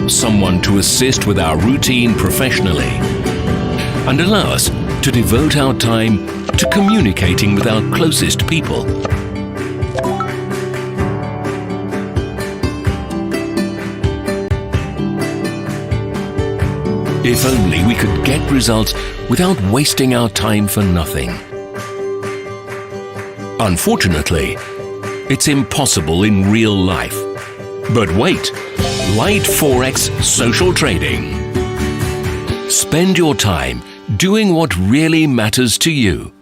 S1: Someone to assist with our routine professionally and allow us to devote our time to communicating with our closest people. If only we could get results without wasting our time for nothing. Unfortunately, it's impossible in real life. But wait, Liteforex social trading. Spend your time doing what really matters to you.